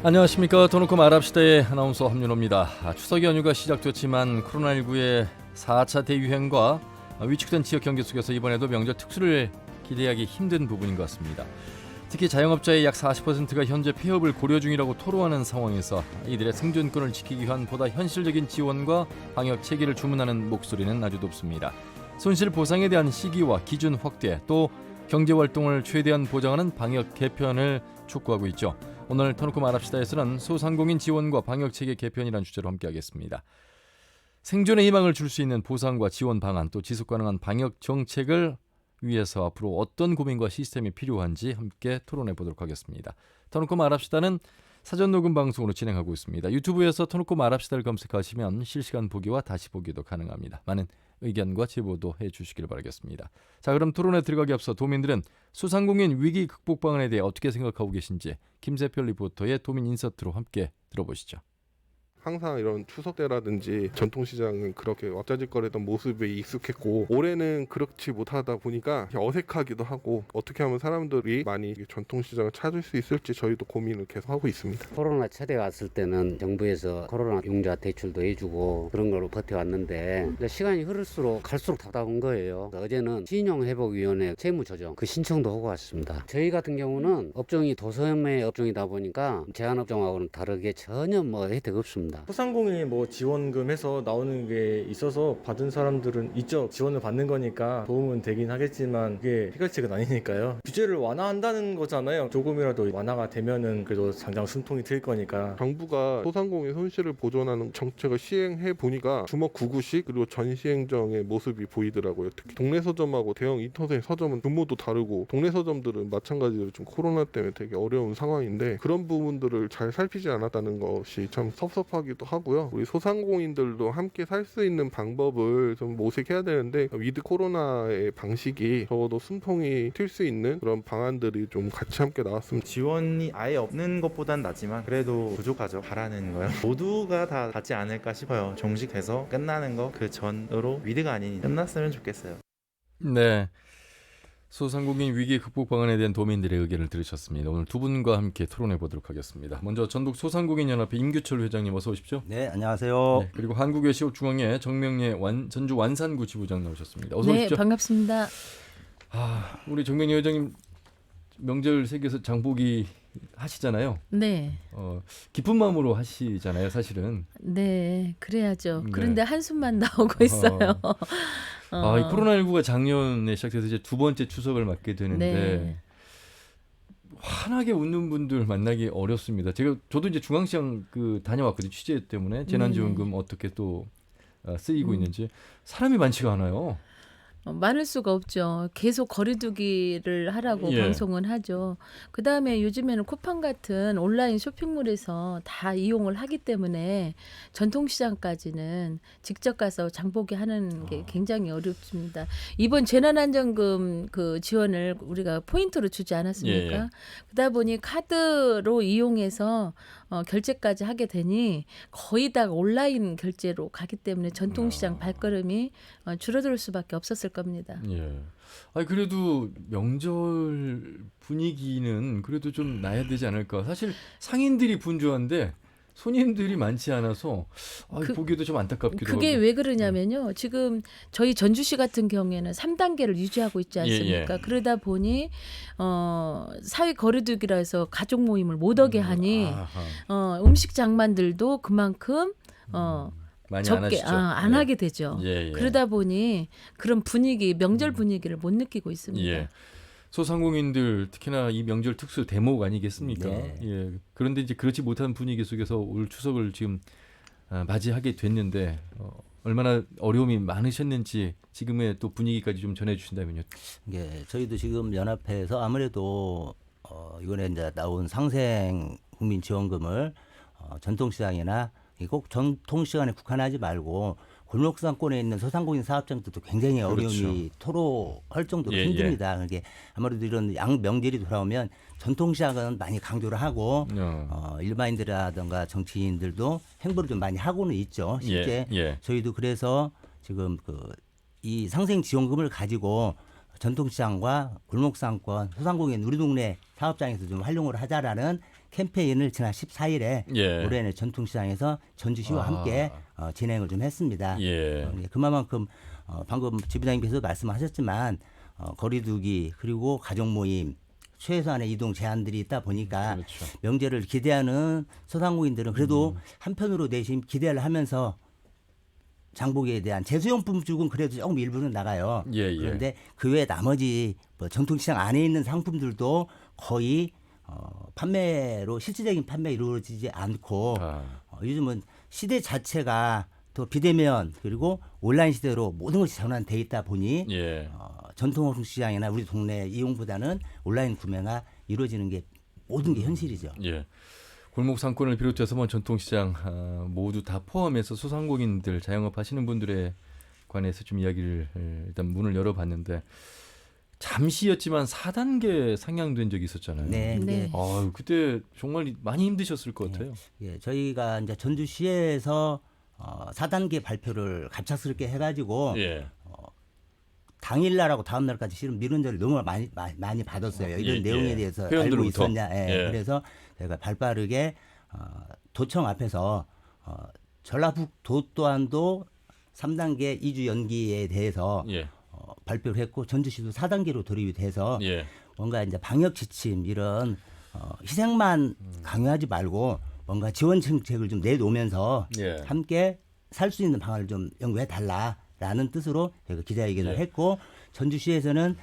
안녕하십니까. 도노콤 아랍시대의 아나운서 함윤호입니다. 추석 연휴가 시작됐지만 코로나19의 4차 대유행과 위축된 지역 경제 속에서 이번에도 명절 특수를 기대하기 힘든 부분인 것 같습니다. 특히 자영업자의 약 40%가 현재 폐업을 고려 중이라고 토로하는 상황에서 이들의 생존권을 지키기 위한 보다 현실적인 지원과 방역 체계를 주문하는 목소리는 아주 높습니다. 손실 보상에 대한 시기와 기준 확대, 또 경제활동을 최대한 보장하는 방역 개편을 촉구하고 있죠. 오늘 토노콤 아랍시다에서는 소상공인 지원과 방역체계 개편이라는 주제로 함께하겠습니다. 생존의 희망을 줄 수 있는 보상과 지원 방안, 또 지속가능한 방역 정책을 위해서 앞으로 어떤 고민과 시스템이 필요한지 함께 토론해 보도록 하겠습니다. 토노콤 아랍시다는 사전 녹음 방송으로 진행하고 있습니다. 유튜브에서 토노콤 아랍시다를 검색하시면 실시간 보기와 다시 보기도 가능합니다. 많은 의견과 제보도 해주시길 바라겠습니다. 자, 그럼 토론에 들어가기 앞서 도민들은 소상공인 위기 극복 방안에 대해 어떻게 생각하고 계신지 김세별 리포터의 도민 인서트로 함께 들어보시죠. 항상 이런 추석 때라든지 전통시장은 그렇게 왁자지껄했던 모습이 익숙했고, 올해는 그렇지 못하다 보니까 어색하기도 하고, 어떻게 하면 사람들이 많이 전통시장을 찾을 수 있을지 저희도 고민을 계속 하고 있습니다. 코로나 초대 왔을 때는 정부에서 코로나 용자 대출도 해주고 그런 걸로 버텨왔는데, 시간이 흐를수록 갈수록 답답한 거예요. 어제는 신용회복위원회 채무조정 그 신청도 하고 왔습니다. 저희 같은 경우는 업종이 도소매 업종이다 보니까 제한업종하고는 다르게 전혀 혜택 없습니다. 소상공인 지원금 해서 나오는 게 있어서 받은 사람들은 있죠. 지원을 받는 거니까 도움은 되긴 하겠지만 그게 해결책은 아니니까요. 규제를 완화한다는 거잖아요. 조금이라도 완화가 되면은 그래도 당장 숨통이 트일 거니까. 정부가 소상공인 손실을 보존하는 정책을 시행해 보니까 주먹 9구식 그리고 전시행정의 모습이 보이더라고요. 특히 동네 서점하고 대형 인터넷 서점은 규모도 다르고, 동네 서점들은 마찬가지로 좀 코로나 때문에 되게 어려운 상황인데, 그런 부분들을 잘 살피지 않았다는 것이 참 섭섭하기도 하고요. 우리 소상공인들도 함께 살 수 있는 방법을 좀 모색해야 되는데, 위드 코로나의 방식이 적어도 숨통이 튈 수 있는 그런 방안들이 좀 같이 함께 나왔으면. 지원이 아예 없는 것보단 낫지만 그래도 부족하죠. 바라는 거요. 모두가 다 받지 않을까 싶어요. 종식돼서 끝나는 거 그 전으로 위드가 아닌 끝났으면 좋겠어요. 네, 소상공인 위기 극복 방안에 대한 도민들의 의견을 들으셨습니다. 오늘 두 분과 함께 토론해 보도록 하겠습니다. 먼저 전북 소상공인연합회 임규철 회장님 어서 오십시오. 네, 안녕하세요. 네, 그리고 한국외시업중앙회 정명래 전주 완산구 지부장 나오셨습니다. 어서 오십시오. 네, 반갑습니다. 우리 정명래 회장님 명절 세계에서 장보기 하시잖아요. 네, 기쁜 마음으로 하시잖아요, 사실은. 네, 그래야죠. 네. 그런데 한숨만 나오고 있어요. 이 코로나19가 작년에 시작돼서 이제 두 번째 추석을 맞게 되는데 네. 환하게 웃는 분들 만나기 어렵습니다. 저도 이제 중앙시장 다녀왔거든요. 취재 때문에 재난지원금 어떻게 또 쓰이고 있는지 사람이 많지가 않아요. 많을 수가 없죠. 계속 거리두기를 하라고 예. 방송은 하죠. 그다음에 요즘에는 쿠팡 같은 온라인 쇼핑몰에서 다 이용을 하기 때문에 전통시장까지는 직접 가서 장보기 하는 게 굉장히 어렵습니다. 이번 재난안전금 그 지원을 우리가 포인트로 주지 않았습니까? 예, 예. 그러다 보니 카드로 이용해서 결제까지 하게 되니 거의 다 온라인 결제로 가기 때문에 전통시장 발걸음이 줄어들 수밖에 없었을 겁니다. 예. 그래도 명절 분위기는 그래도 좀 나야 되지 않을까. 사실 상인들이 분주한데 손님들이 많지 않아서 보기에도 좀 안타깝기도 하고. 그게 왜 그러냐면요. 지금 저희 전주시 같은 경우에는 3단계를 유지하고 있지 않습니까? 예. 그러다 보니 사회 거리두기라 해서 가족 모임을 못 하게 하니 음식 장만들도 그만큼 많이 적게 안 예. 하게 되죠. 예. 그러다 보니 그런 분위기, 명절 분위기를 못 느끼고 있습니다. 예. 소상공인들 특히나 이 명절 특수 대목 아니겠습니까? 네. 예. 그런데 이제 그렇지 못한 분위기 속에서 올 추석을 지금 맞이하게 됐는데 얼마나 어려움이 많으셨는지 지금의 또 분위기까지 좀 전해주신다면요. 예, 저희도 지금 연합회에서 아무래도 이번에 이제 나온 상생 국민 지원금을 전통시장이나 꼭 전통시장에 국한하지 말고 골목상권에 있는 소상공인 사업장들도 굉장히 어려움이 토로할 정도로 예, 힘듭니다. 그게 아무래도 이런 명절이 돌아오면 전통시장은 많이 강조를 하고 일반인들이라든가 정치인들도 행보를 좀 많이 하고는 있죠. 실제 예. 저희도 그래서 지금 이 상생 지원금을 가지고 전통시장과 골목상권, 소상공인 우리 동네 사업장에서 좀 활용을 하자라는 캠페인을 지난 14일에 예. 올해는 전통시장에서 전주시와 함께 진행을 좀 했습니다. 예. 그만큼 방금 지부장님께서 말씀하셨지만 거리두기 그리고 가족 모임 최소한의 이동 제한들이 있다 보니까 그렇죠. 명절을 기대하는 소상공인들은 그래도 한편으로 내심 기대를 하면서 장보기에 대한 제수용품 쪽은 그래도 조금 일부는 나가요. 예, 예. 그런데 그 외 나머지 뭐 전통시장 안에 있는 상품들도 거의 판매로 실질적인 판매 이루어지지 않고 요즘은 시대 자체가 또 비대면 그리고 온라인 시대로 모든 것이 전환돼 있다 보니 예. 전통시장이나 우리 동네 이용보다는 온라인 구매가 이루어지는 게 모든 게 현실이죠. 예. 골목 상권을 비롯해서 뭐 전통시장 모두 다 포함해서 소상공인들 자영업 하시는 분들에 관해서 좀 이야기를 일단 문을 열어봤는데 잠시였지만 4단계 상향된 적이 있었잖아요. 네. 네. 그때 정말 많이 힘드셨을 것 같아요. 예, 저희가 이제 전주시에서 4단계 발표를 갑작스럽게 해가지고 예. 당일날하고 다음날까지 실은 미룬 적을 너무 많이 받았어요. 이런 예, 내용에 예. 대해서 회원들로부터. 알고 있었냐. 예. 예. 그래서 저희가 발빠르게 도청 앞에서 전라북도 또한도 3단계 2주 연기에 대해서 예. 발표를 했고 전주시도 4단계로 돌입이 돼서 예. 뭔가 이제 방역 지침 이런 희생만 강요하지 말고 뭔가 지원 정책을 좀 내놓으면서 예. 함께 살 수 있는 방안을 좀 연구해 달라라는 뜻으로 저희가 기자회견을 예. 했고 전주시에서는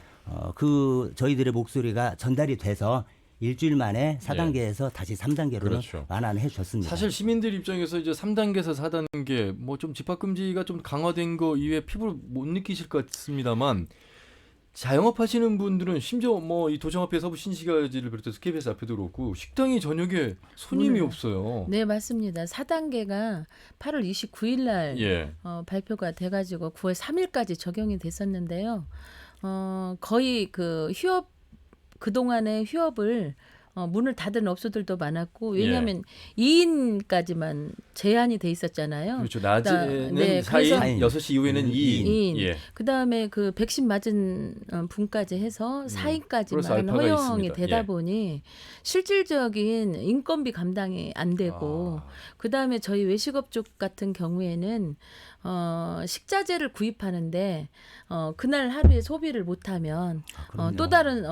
그 저희들의 목소리가 전달이 돼서 일주일 만에 4단계에서 다시 3단계로 그렇죠. 완화해 줬습니다. 사실 시민들 입장에서 이제 3단계에서 4단계 뭐 좀 집합금지가 좀 강화된 거 이외에 피부를 못 느끼실 것 같습니다만 자영업 하시는 분들은 심지어 뭐 이 도청 앞에 서부 신시가지를 비롯해서 KBS 앞에도 그렇고 식당이 저녁에 손님이 없어요. 네, 맞습니다. 4단계가 8월 29일 날 예. 발표가 돼가지고 9월 3일까지 적용이 됐었는데요. 거의 그 그동안의 휴업을 문을 닫은 업소들도 많았고 왜냐하면 2인까지만 제한이 돼 있었잖아요. 그렇죠. 낮에는 네, 4인, 그래서 6시 이후에는 2인. 2인. 예. 그다음에 그 백신 맞은 분까지 해서 플러스 4인까지만 알파가 허용이 있습니다. 되다 예. 보니 실질적인 인건비 감당이 안 되고 그다음에 저희 외식업 쪽 같은 경우에는 식자재를 구입하는데 그날 하루에 소비를 못하면 또 다른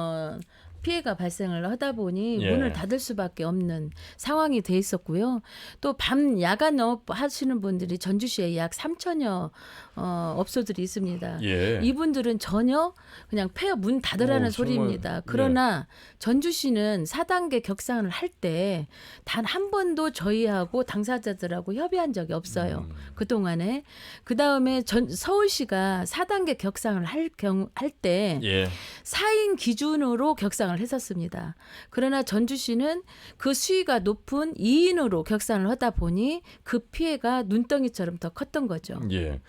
피해가 발생을 하다 보니 예. 문을 닫을 수밖에 없는 상황이 돼 있었고요. 또 밤 야간업 하시는 분들이 전주시에 약 3천여 업소들이 있습니다. 예. 이분들은 전혀 그냥 폐업 문 닫으라는 오, 정말, 소리입니다. 그러나 전주시는 4단계 격상을 할 때 단 한 번도 저희하고 당사자들하고 협의한 적이 없어요. 그동안에. 그다음에 서울시가 4단계 격상을 할 때 예. 4인 기준으로 격상을 했었습니다. 그러나 전주시는 그 수위가 높은 2인으로 격상을 하다 보니 그 피해가 눈덩이처럼 더 컸던 거죠. 예.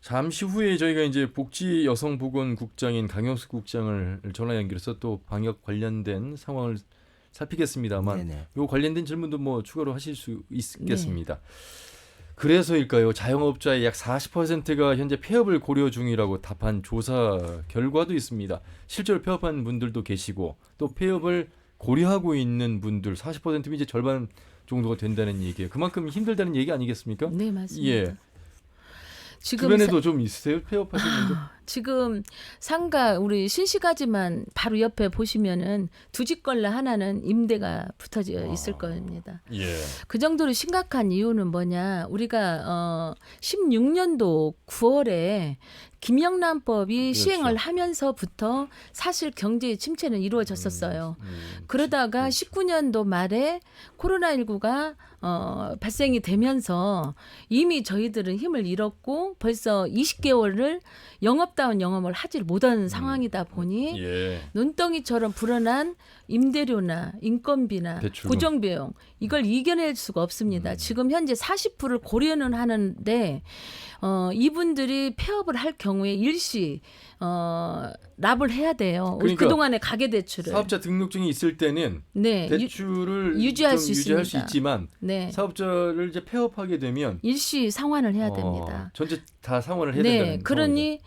잠시 후에 저희가 이제 복지여성보건국장인 강영수 국장을 전화 연결해서 또 방역 관련된 상황을 살피겠습니다만 네네. 요 관련된 질문도 뭐 추가로 하실 수 있겠습니다. 그래서일까요? 자영업자의 약 40%가 현재 폐업을 고려 중이라고 답한 조사 결과도 있습니다. 실제로 폐업한 분들도 계시고 또 폐업을 고려하고 있는 분들 40%면 이제 절반 정도가 된다는 얘기예요. 그만큼 힘들다는 얘기 아니겠습니까? 네, 맞습니다. 예. 지금 주변에도 좀 있으세요? 폐업하신 분들? 지금 상가 우리 신시가지만 바로 옆에 보시면은 두 집 걸로 하나는 임대가 붙어져 있을 겁니다. 예. 그 정도로 심각한 이유는 뭐냐? 우리가 16년도 9월에 김영란법이 그렇죠. 시행을 하면서부터 사실 경제의 침체는 이루어졌었어요. 그러다가 19년도 말에 코로나19가 발생이 되면서 이미 저희들은 힘을 잃었고 벌써 20개월을 영업다운 영업을 하지 못한 상황이다 보니 예. 눈덩이처럼 불어난 임대료나 인건비나 대출금. 고정비용 이걸 이겨낼 수가 없습니다. 지금 현재 40%를 고려는 하는데 이분들이 폐업을 할 경우에 일시 납을 해야 돼요. 그러니까 그동안의 가계 대출을. 사업자 등록증이 있을 때는 네. 대출을 유지할 좀 수 유지할 수 있습니다. 있지만 네. 사업자를 이제 폐업하게 되면 일시 상환을 해야 됩니다. 전체 다 상환을 해야 네, 된다는 그러니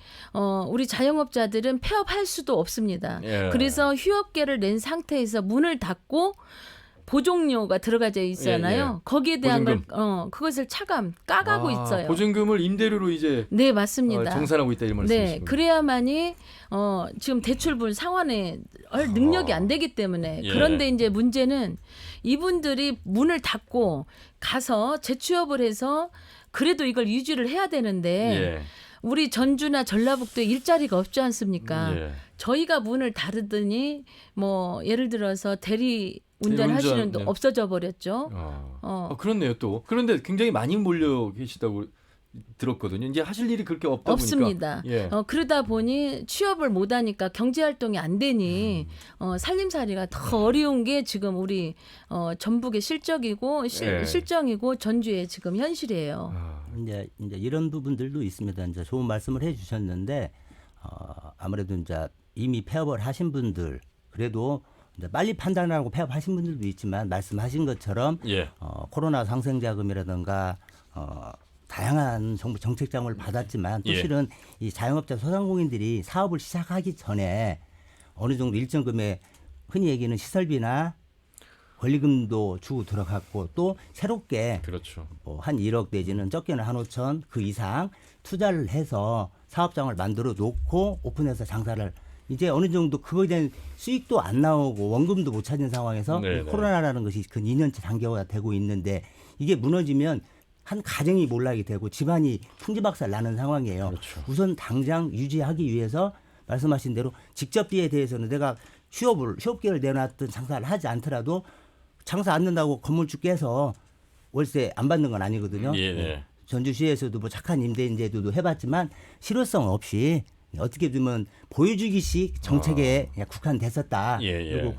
우리 자영업자들은 폐업할 수도 없습니다. 예. 그래서 휴업계를 낸 상태에서 문을 닫고 보종료가 들어가져 있잖아요. 예. 거기에 대한 보증금. 걸 그것을 차감 까가고 있어요. 보증금을 임대료로 이제 네, 맞습니다. 정산하고 있다 이 말씀이시군요. 네, 그래야만이 지금 대출분 상환에 능력이 안 되기 때문에 예. 그런데 이제 문제는 이분들이 문을 닫고 가서 재취업을 해서 그래도 이걸 유지를 해야 되는데 예. 우리 전주나 전라북도에 일자리가 없지 않습니까? 예. 저희가 문을 닫으더니 뭐 예를 들어서 대리 운전하시는 운전, 도 네. 없어져 버렸죠. 그렇네요 또. 그런데 굉장히 많이 몰려 계시다고 들었거든요. 이제 하실 일이 그렇게 없다 없습니다. 보니까. 예. 그러다 보니 취업을 못하니까 경제 활동이 안 되니 살림살이가 더 어려운 게 지금 우리 전북의 실적이고 예. 실정이고 전주의 지금 현실이에요. 이제 이런 부분들도 있습니다. 이제 좋은 말씀을 해주셨는데 아무래도 이제 이미 폐업을 하신 분들 그래도 이제 빨리 판단하고 폐업하신 분들도 있지만 말씀하신 것처럼 예. 코로나 상생자금이라든가 다양한 정부 정책 자금을 받았지만 또 예. 실은 이 자영업자 소상공인들이 사업을 시작하기 전에 어느 정도 일정 금액 흔히 얘기하는 시설비나 권리금도 주고 들어갔고 또 새롭게 그렇죠. 뭐 한 1억 내지는 적게는 한 5천 그 이상 투자를 해서 사업장을 만들어 놓고 오픈해서 장사를 이제 어느 정도 그거에 대한 수익도 안 나오고 원금도 못 찾는 상황에서 네네. 코로나라는 것이 근 2년째 단계가 되고 있는데 이게 무너지면 한 가정이 몰락이 되고 집안이 풍지박살 나는 상황이에요. 그렇죠. 우선 당장 유지하기 위해서 말씀하신 대로 직접비에 대해서는 내가 휴업계를 내놨던 장사를 하지 않더라도 장사 안 된다고 건물주 깨서 월세 안 받는 건 아니거든요. 예. 전주시에서도 뭐 착한 임대인제도도 해봤지만 실효성 없이 어떻게 보면 보여주기식 정책에 그냥 국한됐었다. 예. 그리고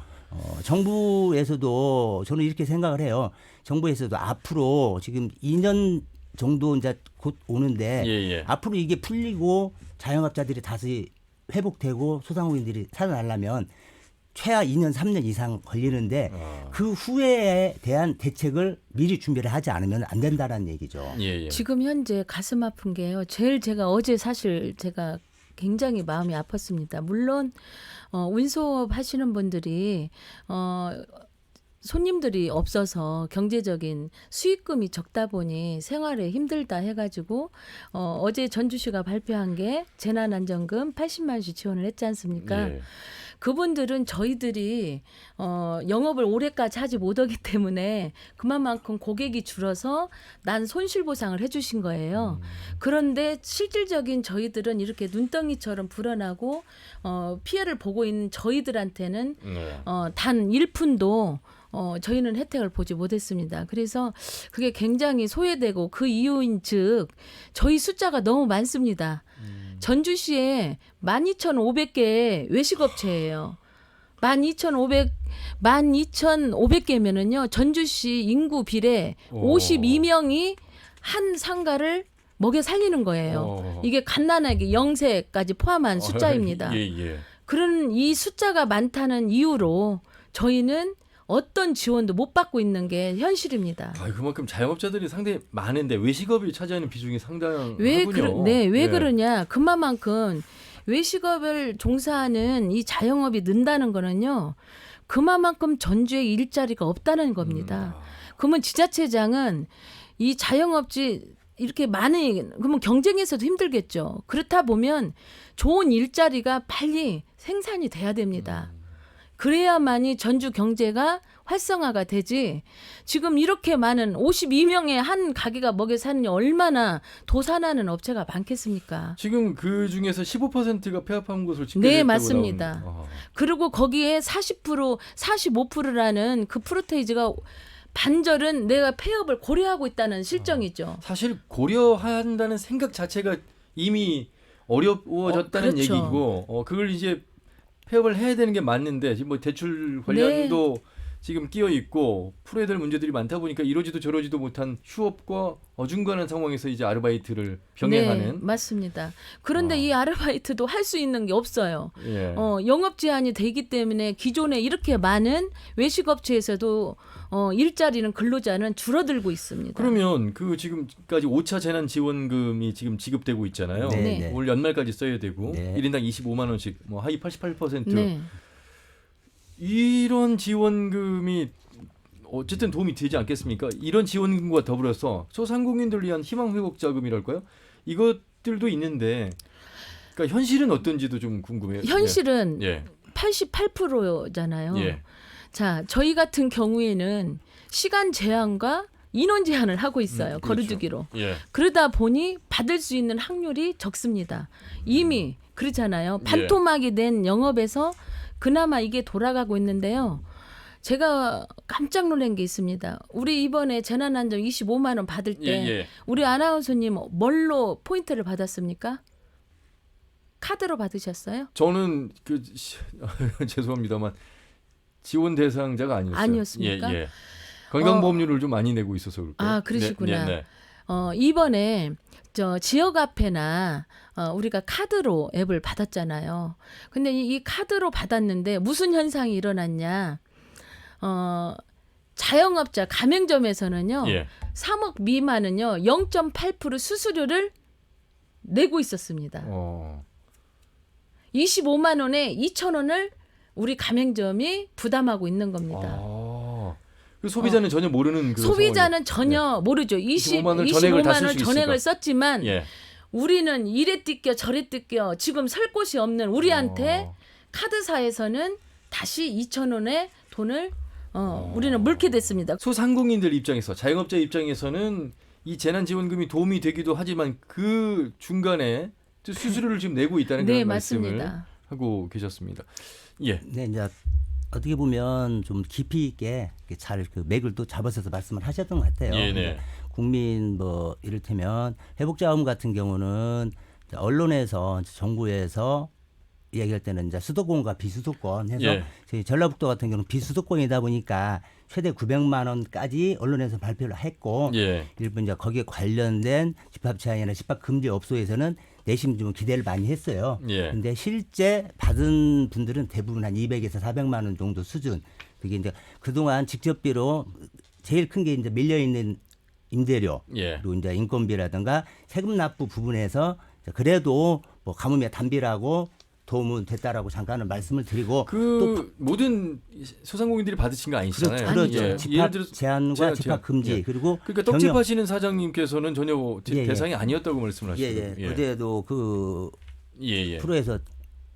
정부에서도 저는 이렇게 생각을 해요. 정부에서도 앞으로 지금 2년 정도 이제 곧 오는데 예. 앞으로 이게 풀리고 자영업자들이 다시 회복되고 소상공인들이 살아나려면 최하 2년, 3년 이상 걸리는데 그 후에 대한 대책을 미리 준비를 하지 않으면 안 된다는 얘기죠. 예. 지금 현재 가슴 아픈 게요. 제일 제가 어제 사실 제가 굉장히 마음이 아팠습니다. 물론 운송업 하시는 분들이 손님들이 없어서 경제적인 수익금이 적다 보니 생활에 힘들다 해가지고 어제 전주시가 발표한 게 재난안전금 80만 원씩 지원을 했지 않습니까? 예. 그분들은 저희들이 영업을 올해까지 하지 못하기 때문에 그만큼 고객이 줄어서 난 손실보상을 해주신 거예요. 그런데 실질적인 저희들은 이렇게 눈덩이처럼 불어나고 피해를 보고 있는 저희들한테는 네. 단 1푼도 저희는 혜택을 보지 못했습니다. 그래서 그게 굉장히 소외되고 그 이유인 즉 저희 숫자가 너무 많습니다. 전주시에 12,500개 외식업체예요. 12,500개면은요. 전주시 인구 비례 52명이 한 상가를 먹여 살리는 거예요. 이게 갓난아기 영세까지 포함한 숫자입니다. 예. 그런 이 숫자가 많다는 이유로 저희는 어떤 지원도 못 받고 있는 게 현실입니다. 그만큼 자영업자들이 상당히 많은데 외식업이 차지하는 비중이 상당하군요. 왜 예. 그러냐? 그만큼 외식업을 종사하는 이 자영업이 는다는 거는요. 그만큼 전주에 일자리가 없다는 겁니다. 그러면 지자체장은 이 자영업지 이렇게 그러면 경쟁에서도 힘들겠죠. 그렇다 보면 좋은 일자리가 빨리 생산이 돼야 됩니다. 그래야만이 전주 경제가 활성화가 되지. 지금 이렇게 많은 52명의 한 가게가 먹여 사는 얼마나 도산하는 업체가 많겠습니까? 지금 그 중에서 15%가 폐업한 것으로 집계됐다고 네, 맞습니다. 나오는. 그리고 거기에 45%라는 그 프로테이지가 반절은 내가 폐업을 고려하고 있다는 실정이죠. 사실 고려한다는 생각 자체가 이미 어려워졌다는 그렇죠. 얘기고 그걸 이제 폐업을 해야 되는 게 맞는데 지금 뭐 대출 관련도 지금 끼어 있고 풀어야 될 문제들이 많다 보니까 이러지도 저러지도 못한 휴업과 어중간한 상황에서 이제 아르바이트를 병행하는. 네, 맞습니다. 그런데 어. 이 아르바이트도 할 수 있는 게 없어요. 예. 영업 제한이 되기 때문에 기존에 이렇게 많은 외식업체에서도 일자리는 근로자는 줄어들고 있습니다. 그러면 그 지금까지 5차 재난 지원금이 지금 지급되고 있잖아요. 네. 올 연말까지 써야 되고 네. 1인당 25만 원씩 뭐 하위 88%. 네. 이런 지원금이 어쨌든 도움이 되지 않겠습니까? 이런 지원금과 더불어서 소상공인들을 위한 희망 회복 자금이랄까요? 이것들도 있는데 그러니까 현실은 어떤지도 좀 궁금해요. 현실은 예. 88%잖아요. 예. 자, 저희 같은 경우에는 시간 제한과 인원 제한을 하고 있어요. 그렇죠. 거르두기로. 예. 그러다 보니 받을 수 있는 확률이 적습니다. 이미 그렇잖아요. 반토막이 된 영업에서 그나마 이게 돌아가고 있는데요. 제가 깜짝 놀란 게 있습니다. 우리 이번에 재난안정 25만 원 받을 때 예. 우리 아나운서님 뭘로 포인트를 받았습니까? 카드로 받으셨어요? 저는 죄송합니다만 지원 대상자가 아니었어요. 아니었습니까? 예. 건강보험료를 좀 많이 내고 있어서 그럴까요? 아, 그러시구나. 네. 이번에 저 지역 앞에나 우리가 카드로 앱을 받았잖아요. 근데 이 카드로 받았는데 무슨 현상이 일어났냐? 자영업자 가맹점에서는요. 예. 3억 미만은요. 0.8% 수수료를 내고 있었습니다. 25만 원에 2천 원을 우리 가맹점이 부담하고 있는 겁니다. 그 소비자는 전혀 모르는 그 소비자는 전혀 모르죠. 25만 원 전액을 다 25만 쓸 원 수 전액을 있으니까. 썼지만 예. 우리는 이래 뜯겨 저래 뜯겨 지금 설 곳이 없는 우리한테 카드사에서는 다시 2천 원의 돈을 우리는 물게 됐습니다. 소상공인들 입장에서 자영업자 입장에서는 이 재난지원금이 도움이 되기도 하지만 그 중간에 수수료를 지금 내고 있다는 네, 그런 말씀을 맞습니다. 하고 계셨습니다. 예. 네, 이제 어떻게 보면 좀 깊이 있게 잘 그 맥을 또 잡아서 말씀을 하셨던 것 같아요. 예, 네. 그러니까 국민 뭐 이를테면 회복자금 같은 경우는 이제 언론에서 이제 정부에서 이야기할 때는 이제 수도권과 비수도권 해서 예. 저희 전라북도 같은 경우는 비수도권이다 보니까 최대 900만 원까지 언론에서 발표를 했고 예. 일부 이제 거기에 관련된 집합 제한이나 집합 금지 업소에서는 내심 좀 기대를 많이 했어요. 예. 근데 실제 받은 분들은 대부분 한 200에서 400만 원 정도 수준. 그게 이제 그동안 직접비로 제일 큰 게 이제 밀려 있는 임대료 예. 그리고 이제 인건비라든가 세금 납부 부분에서 그래도 뭐 가뭄에 단비라고 도움은 됐다라고 잠깐은 말씀을 드리고 그 모든 소상공인들이 받으신 거 아니시잖아요. 그렇죠. 예. 집합 제한과 집합 금지 예. 그리고 그러니까 떡집하시는 사장님께서는 전혀 예, 예. 대상이 아니었다고 말씀하시죠. 예. 어제도 그 예. 프로에서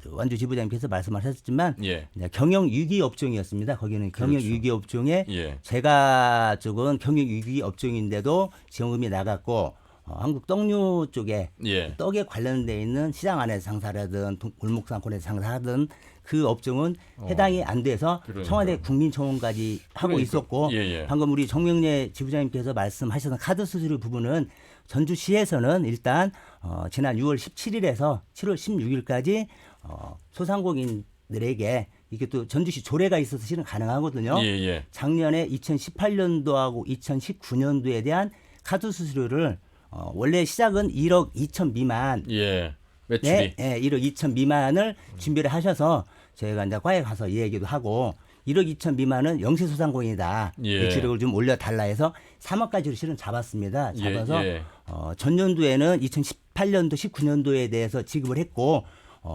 완주 지부장님께서 말씀하셨지만 예. 이제 경영 위기 업종이었습니다. 거기는 경영 그렇죠. 위기 업종에 예. 제가 쪽은 경영 위기 업종인데도 지원금이 나갔고 한국 떡류 쪽에 예. 떡에 관련돼 있는 시장 안에서 장사하든 골목 상권에서 장사하든 그 업종은 해당이 안 돼서 그러니까요. 청와대 국민청원까지 하고 그러니까. 있었고 예. 방금 우리 정명래 지부장님께서 말씀하셨던 카드 수수료 부분은 전주시에서는 일단 지난 6월 17일에서 7월 16일까지 소상공인들에게 이게 또 전주시 조례가 있어서 실은 가능하거든요. 예. 작년에 2018년도하고 2019년도에 대한 카드 수수료를 원래 시작은 1억 2천 미만 예. 매출이. 네, 1억 2천 미만을 준비를 하셔서 저희가 이제 과에 가서 이 얘기도 하고 1억 2천 미만은 영세소상공인이다. 예. 매출액을 좀 올려달라 해서 3억까지로 실은 잡았습니다. 잡아서 예. 전년도에는 2018년도 19년도에 대해서 지급을 했고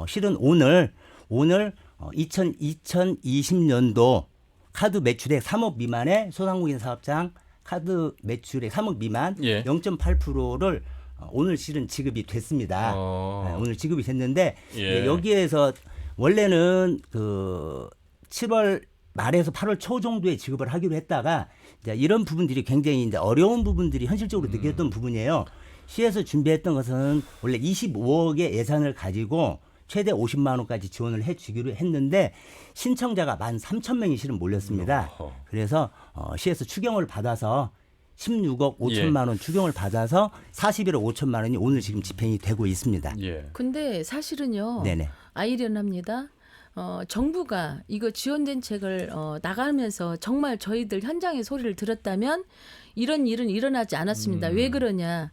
실은 오늘 2020년도 카드 매출액 3억 미만의 소상공인 사업장 카드 매출액 3억 미만 예. 0.8%를 오늘 실은 지급이 됐습니다. 네, 오늘 지급이 됐는데 예. 여기에서 원래는 그 7월 말에서 8월 초 정도에 지급을 하기로 했다가 이제 이런 부분들이 굉장히 이제 어려운 부분들이 현실적으로 느꼈던 부분이에요. 시에서 준비했던 것은 원래 25억의 예산을 가지고 최대 50만 원까지 지원을 해주기로 했는데 신청자가 13,000명이 실은 몰렸습니다. 어허. 그래서 시에서 추경을 받아서 16억 예. 5천만 원 추경을 받아서 41억 5천만 원이 오늘 지금 집행이 되고 있습니다. 예. 근데 사실은요. 네네. 아이러니합니다. 정부가 이거 지원된 책을 나가면서 정말 저희들 현장의 소리를 들었다면 이런 일은 일어나지 않았습니다. 왜 그러냐?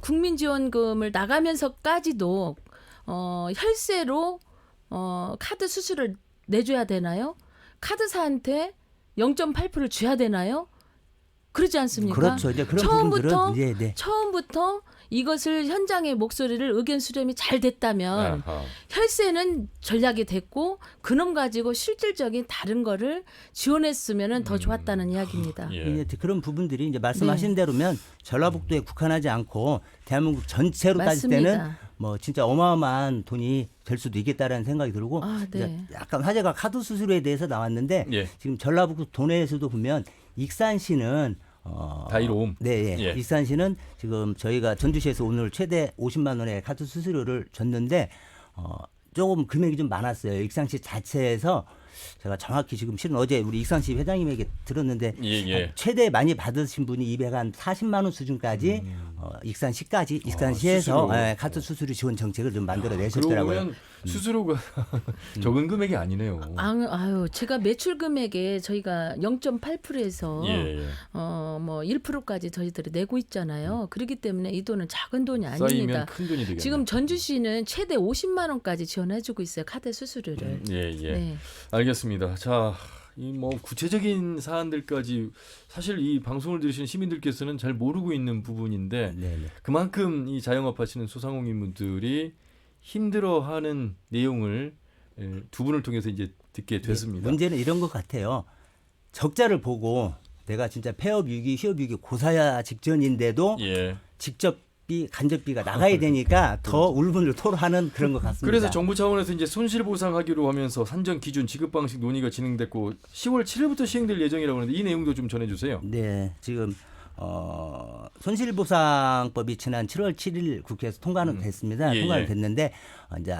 국민지원금을 나가면서까지도 혈세로 카드 수수료를 내줘야 되나요? 카드사한테 0.8%를 줘야 되나요? 그러지 않습니까? 그렇죠. 이제 그런 처음부터 부분들은 네. 처음부터 이것을 현장의 목소리를 의견 수렴이 잘 됐다면 아하. 혈세는 전략이 됐고 그놈 가지고 실질적인 다른 거를 지원했으면 더 좋았다는 이야기입니다. 예. 이제 그런 부분들이 이제 말씀하신 네. 대로면 전라북도에 국한하지 않고 대한민국 전체로 따질 때는 맞습니다. 뭐 진짜 어마어마한 돈이 될 수도 있겠다라는 생각이 들고 아, 네. 이제 약간 화제가 카드 수수료에 대해서 나왔는데 예. 지금 전라북도 도내에서도 보면 익산시는 다이로움. 네, 예. 예. 익산시는 지금 저희가 전주시에서 오늘 최대 50만 원의 카드 수수료를 줬는데 조금 금액이 좀 많았어요. 익산시 자체에서 제가 정확히 지금 실은 어제 우리 익산시 회장님에게 들었는데 예. 최대 많이 받으신 분이 240만 원 수준까지 익산시에서 수수료. 카드 수수료 지원 정책을 좀 만들어 그러고 내셨더라고요. 보면 수수료가 적은 금액이 아니네요. 아유, 제가 매출 금액에 저희가 0.8%에서 예. 뭐 1%까지 저희들이 내고 있잖아요. 그렇기 때문에 이 돈은 작은 돈이 쌓이면 아닙니다. 큰 돈이 되겠네요. 지금 전주시는 최대 50만 원까지 지원해주고 있어요. 카드 수수료를. 예. 네. 알겠습니다. 자, 이 뭐 구체적인 사안들까지 사실 이 방송을 들으시는 시민들께서는 잘 모르고 있는 부분인데 네. 그만큼 이 자영업 하시는 소상공인분들이 힘들어하는 내용을 두 분을 통해서 이제 듣게 됐습니다. 문제는 이런 것 같아요. 적자를 보고 내가 진짜 폐업 위기, 휴업 위기 고사야 직전인데도 예. 직접비, 간접비가 나가야 되니까 더 울분을 토로하는 그런 것 같습니다. 그래서 정부 차원에서 이제 손실 보상하기로 하면서 산정 기준, 지급 방식 논의가 진행됐고 10월 7일부터 시행될 예정이라고 하는데 이 내용도 좀 전해주세요. 네, 지금 손실보상법이 지난 7월 7일 국회에서 통과는 됐습니다. 예, 통과는 예. 됐는데 이제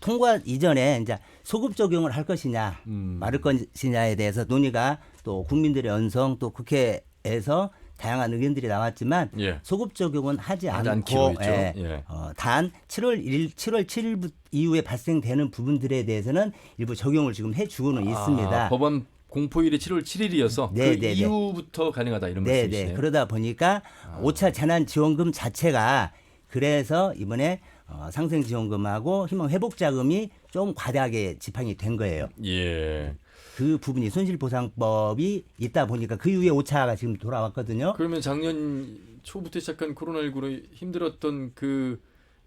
통과 이전에 이제 소급 적용을 할 것이냐 말을 것이냐에 대해서 논의가 또 국민들의 언성 또 국회에서 다양한 의견들이 나왔지만 예. 소급 적용은 하지 않기로 않고 했죠. 예. 단 7월 7일 이후에 발생되는 부분들에 대해서는 일부 적용을 지금 해주고는 있습니다. 법안 공포일이 7월 7일이어서 네, 그 네, 네. 이후부터 가능하다 이런 말씀이시네요. 네. 그러다 보니까 5차 재난지원금 자체가 그래서 이번에 상생지원금하고 희망회복자금이 좀 과다하게 지팡이 된 거예요. 예. 그 부분이 손실보상법이 있다 보니까 그 이후에 5차가 지금 돌아왔거든요. 그러면 작년 초부터 시작한 코로나19로 힘들었던 그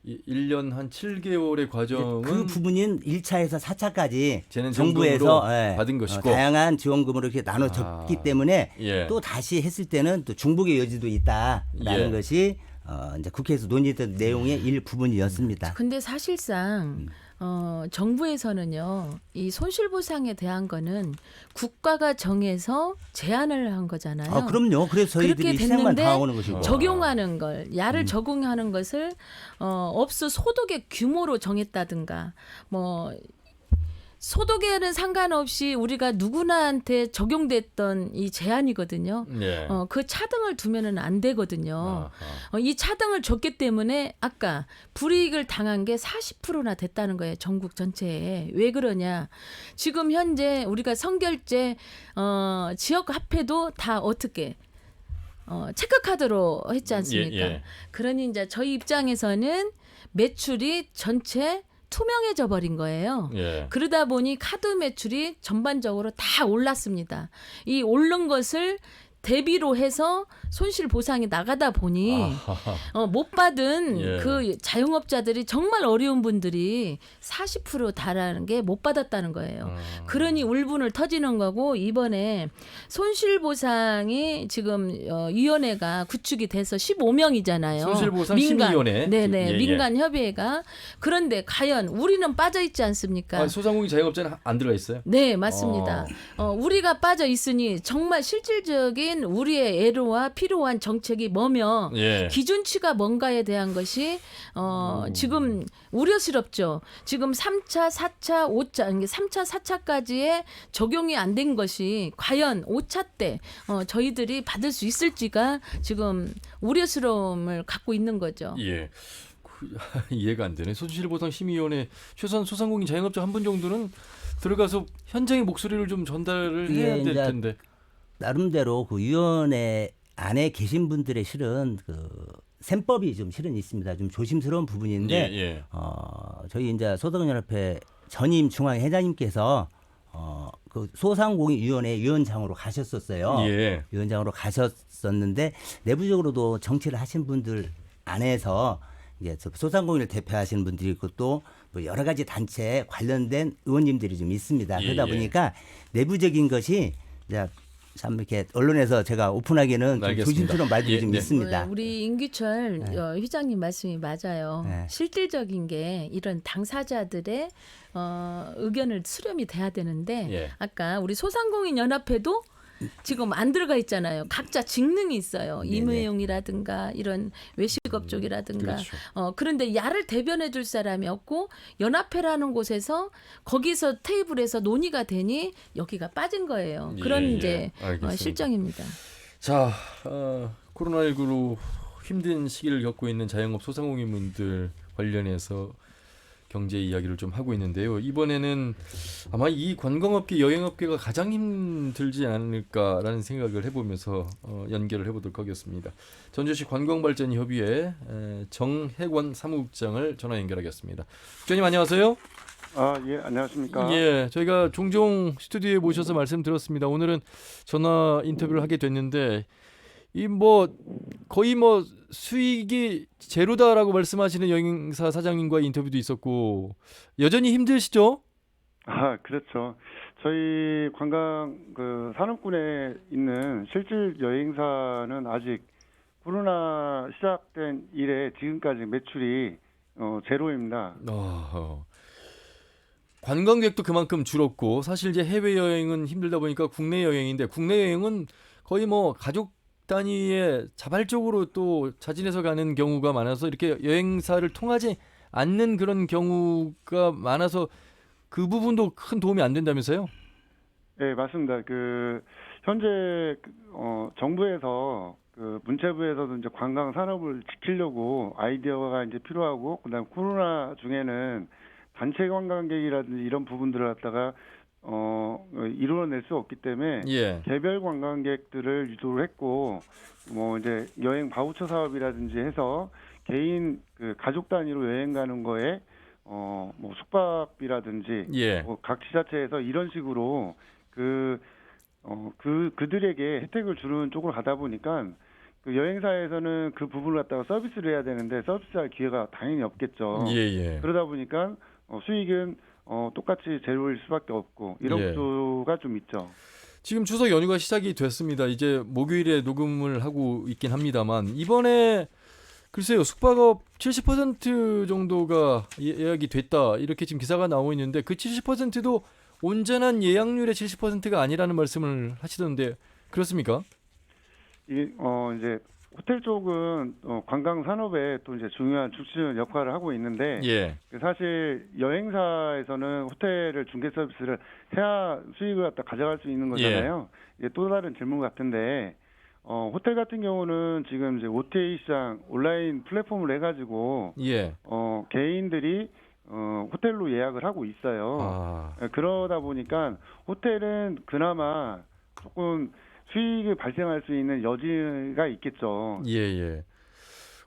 1년 한 7개월의 과정은 그 부분인 1차에서 4차까지 재난지원금으로 정부에서 받은 것이고 다양한 지원금으로 이렇게 나눠줬기 때문에 예. 또 다시 했을 때는 또 중복의 여지도 있다라는 예. 것이 이제 국회에서 논의했던 내용의 일부분이었습니다. 근데 사실상 정부에서는요, 이 손실보상에 대한 거는 국가가 정해서 제한을 한 거잖아요. 그럼요. 그래서 그렇게 저희들이 희생만 됐는데 당하고는 것이고. 적용하는 걸 야를 적용하는 것을 업소 소득의 규모로 정했다든가 뭐 소득에는 상관없이 우리가 누구나한테 적용됐던 이 제한이거든요. 예. 그 차등을 두면은 안 되거든요. 아하. 이 차등을 줬기 때문에 아까 불이익을 당한 게 40%나 됐다는 거예요. 전국 전체에. 왜 그러냐? 지금 현재 우리가 선결제 지역 화폐도 다 어떻게 체크카드로 했지 않습니까? 예. 그러니 이제 저희 입장에서는 매출이 전체 투명해져 버린 거예요. 예. 그러다 보니 카드 매출이 전반적으로 다 올랐습니다. 이 오른 것을 대비로 해서 손실 보상이 나가다 보니 못 받은 예. 그 자영업자들이 정말 어려운 분들이 40% 달하는 게 못 받았다는 거예요. 그러니 울분을 터지는 거고 이번에 손실 보상이 지금 위원회가 구축이 돼서 15명이잖아요. 손실보상 심의위원회. 네네. 예, 예. 민간 협의회가. 그런데 과연 우리는 빠져 있지 않습니까? 소상공인 자영업자는 안 들어가 있어요? 네, 맞습니다. 우리가 빠져 있으니 정말 실질적인 우리의 애로와 필요한 정책이 뭐며 예. 기준치가 뭔가에 대한 것이 지금 우려스럽죠. 지금 3차, 4차, 5차, 이게 3차, 4차까지의 적용이 안 된 것이 과연 5차 때 저희들이 받을 수 있을지가 지금 우려스러움을 갖고 있는 거죠. 예. 이해가 안 되네. 손실보상심의위원회 최소한 소상공인 자영업자 한 분 정도는 들어가서 현장의 목소리를 좀 전달을 해야 이게 될 이제 텐데. 나름대로 그 위원회 안에 계신 분들의 실은 그 셈법이 좀 실은 있습니다. 좀 조심스러운 부분인데 예, 예. 저희 이제 소상연합회 전임 중앙회장님께서 그 소상공인위원회 위원장으로 가셨었어요. 예. 위원장으로 가셨었는데 내부적으로도 정치를 하신 분들 안에서 이제 소상공인을 대표하시는 분들이 있고 또 뭐 여러 가지 단체 관련된 의원님들이 좀 있습니다. 예, 그러다 예. 보니까 내부적인 것이 이제 참 이렇게 언론에서 제가 오픈하기는 좀 알겠습니다. 조심스러운 말들이 예, 좀 네. 있습니다. 우리 임규철 네. 회장님 말씀이 맞아요. 네. 실질적인 게 이런 당사자들의 의견을 수렴이 돼야 되는데 예. 아까 우리 소상공인 연합회도 지금 안 들어가 있잖아요. 각자 직능이 있어요. 네네. 임의용이라든가 이런 외식업 쪽이라든가. 그렇죠. 그런데 야를 대변해 줄 사람이 없고 연합회라는 곳에서 거기서 테이블에서 논의가 되니 여기가 빠진 거예요. 그런 예, 예. 이제 알겠습니다. 실정입니다. 자, 코로나19로 힘든 시기를 겪고 있는 자영업 소상공인분들 관련해서 경제 이야기를 좀 하고 있는데요. 이번에는 아마 이 관광업계, 여행업계가 가장 힘들지 않을까라는 생각을 해보면서 연결을 해보도록 하겠습니다. 전주시 관광발전협의회 정혜권 사무국장을 전화 연결하겠습니다. 국장님 안녕하세요. 예, 안녕하십니까. 예, 저희가 종종 스튜디오에 모셔서 말씀드렸습니다. 오늘은 전화 인터뷰를 하게 됐는데 이 뭐 거의 뭐 수익이 제로다라고 말씀하시는 여행사 사장님과의 인터뷰도 있었고 여전히 힘드시죠? 그렇죠. 저희 관광 산업군에 있는 실질 여행사는 아직 코로나 시작된 이래 지금까지 매출이 제로입니다. 관광객도 그만큼 줄었고 사실 이제 해외 여행은 힘들다 보니까 국내 여행인데 국내 여행은 거의 뭐 가족 단위의 자발적으로 또 자진해서 가는 경우가 많아서 이렇게 여행사를 통하지 않는 그런 경우가 많아서 그 부분도 큰 도움이 안 된다면서요? 네, 맞습니다. 현재 정부에서 문체부에서도 이제 관광 산업을 지키려고 아이디어가 이제 필요하고 그다음 코로나 중에는 단체 관광객이라든지 이런 부분들을 갖다가 이루어낼 수 없기 때문에 예. 개별 관광객들을 유도를 했고 뭐 이제 여행 바우처 사업이라든지 해서 개인 가족 단위로 여행 가는 거에 뭐 숙박비라든지 예. 뭐 각 지자체에서 이런 식으로 그들에게 혜택을 주는 쪽으로 가다 보니까 여행사에서는 그 부분을 갖다가 서비스를 해야 되는데 서비스할 기회가 당연히 없겠죠. 예. 그러다 보니까 수익은 똑같이 제로일 수밖에 없고 이런 예. 구조가 좀 있죠. 지금 추석 연휴가 시작이 됐습니다. 이제 목요일에 녹음을 하고 있긴 합니다만 이번에 글쎄요 숙박업 70% 정도가 예약이 됐다 이렇게 지금 기사가 나오고 있는데 그 70%도 온전한 예약률의 70%가 아니라는 말씀을 하시던데 그렇습니까? 이제 호텔 쪽은 관광 산업에 또 이제 중요한 중심 역할을 하고 있는데 예. 사실 여행사에서는 호텔을 중개 서비스를 해야 수익을 갖다 가져갈 수 있는 거잖아요. 이게 또 다른 질문 같은데 호텔 같은 경우는 지금 이제 OTA 시장 온라인 플랫폼을 해가지고 예. 개인들이 호텔로 예약을 하고 있어요. 그러다 보니까 호텔은 그나마 조금 수익이 발생할 수 있는 여지가 있겠죠. 예.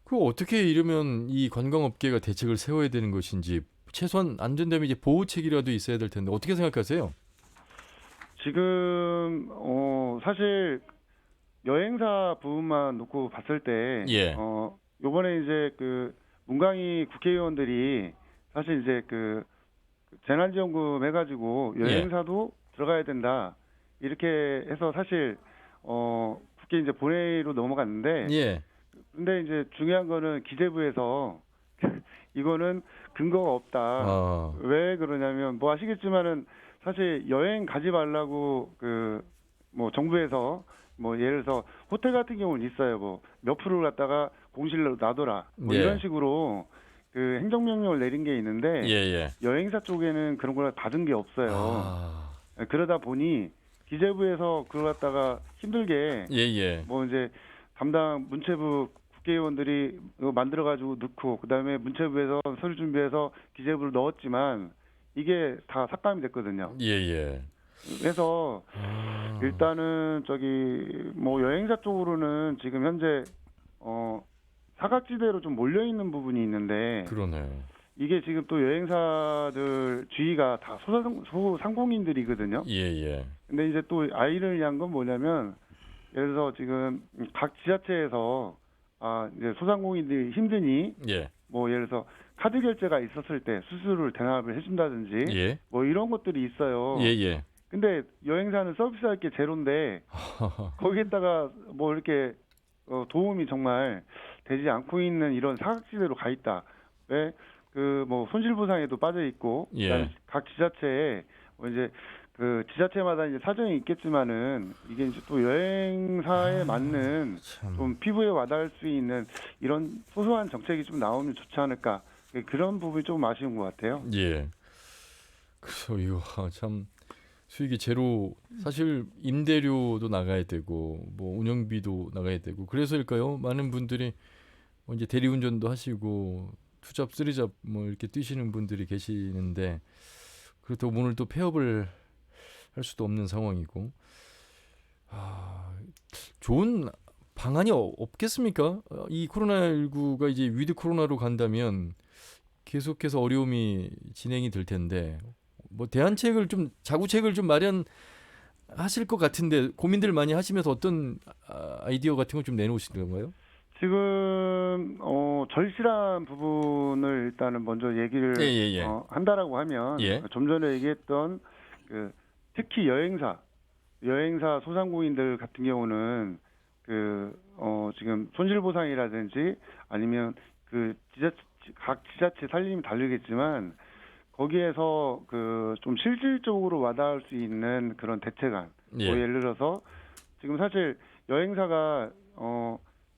그 어떻게 이러면 이 관광업계가 대책을 세워야 되는 것인지 최소한 안 된다면 이제 보호책이라도 있어야 될 텐데 어떻게 생각하세요? 지금 사실 여행사 부분만 놓고 봤을 때 예. 요번에 이제 문광희 국회의원들이 사실 이제 재난지원금 해가지고 여행사도 들어가야 된다 이렇게 해서 사실 국회 이제 본회의로 넘어갔는데 예. 근데 이제 중요한 거는 기재부에서 이거는 근거가 없다. 왜 그러냐면 뭐 아시겠지만은 사실 여행 가지 말라고 뭐 정부에서 뭐 예를 들어서 호텔 같은 경우는 있어요. 뭐 몇 프로를 갖다가 공실로 놔둬라. 뭐 예. 이런 식으로 행정명령을 내린 게 있는데 예. 여행사 쪽에는 그런 걸 받은 게 없어요. 그러다 보니 기재부에서 그걸 갖다가 힘들게 예. 뭐 이제 담당 문체부 국회의원들이 이거 만들어가지고 넣고 그다음에 문체부에서 서류 준비해서 기재부를 넣었지만 이게 다 삭감이 됐거든요. 예. 그래서 일단은 저기 뭐 여행사 쪽으로는 지금 현재 사각지대로 좀 몰려 있는 부분이 있는데 그러네. 이게 지금 또 여행사들 주위가 다 소상공인들이거든요. 예. 근데 이제 또 아이를 위한 건 뭐냐면 예를 들어서 지금 각 지자체에서 이제 소상공인들이 힘드니 예. 뭐 예를 들어서 카드 결제가 있었을 때 수수료를 대납을 해준다든지 예. 뭐 이런 것들이 있어요. 예. 근데 여행사는 서비스할 게 제로인데 거기에다가 뭐 이렇게 도움이 정말 되지 않고 있는 이런 사각지대로 가 있다. 왜 그 뭐 손실보상에도 빠져 있고 예. 그다음에 각 지자체에 뭐 이제 그 지자체마다 이제 사정이 있겠지만은 이게 이제 또 여행사에 맞는 참. 좀 피부에 와닿을 수 있는 이런 소소한 정책이 좀 나오면 좋지 않을까 그런 부분이 좀 아쉬운 것 같아요. 예. 그래서 이거 참 수익이 제로 사실 임대료도 나가야 되고 뭐 운영비도 나가야 되고 그래서일까요? 많은 분들이 이제 대리운전도 하시고 투잡 쓰리잡 뭐 이렇게 뛰시는 분들이 계시는데 그렇다고 오늘 또 폐업을 할 수도 없는 상황이고 좋은 방안이 없겠습니까? 이 코로나19가 이제 위드 코로나로 간다면 계속해서 어려움이 진행이 될 텐데 뭐 대안책을 좀 자구책을 좀 마련하실 것 같은데 고민들 많이 하시면서 어떤 아이디어 같은 거 좀 내놓으시는 건가요? 지금 절실한 부분을 일단은 먼저 얘기를 예. 한다라고 하면 예. 좀 전에 얘기했던 그 특히 여행사 소상공인들 같은 경우는 지금 손실보상이라든지 아니면 각 지자체 살림이 다르겠지만 거기에서 좀 실질적으로 와닿을 수 있는 그런 대책안. 예. 뭐 예를 들어서 지금 사실 여행사가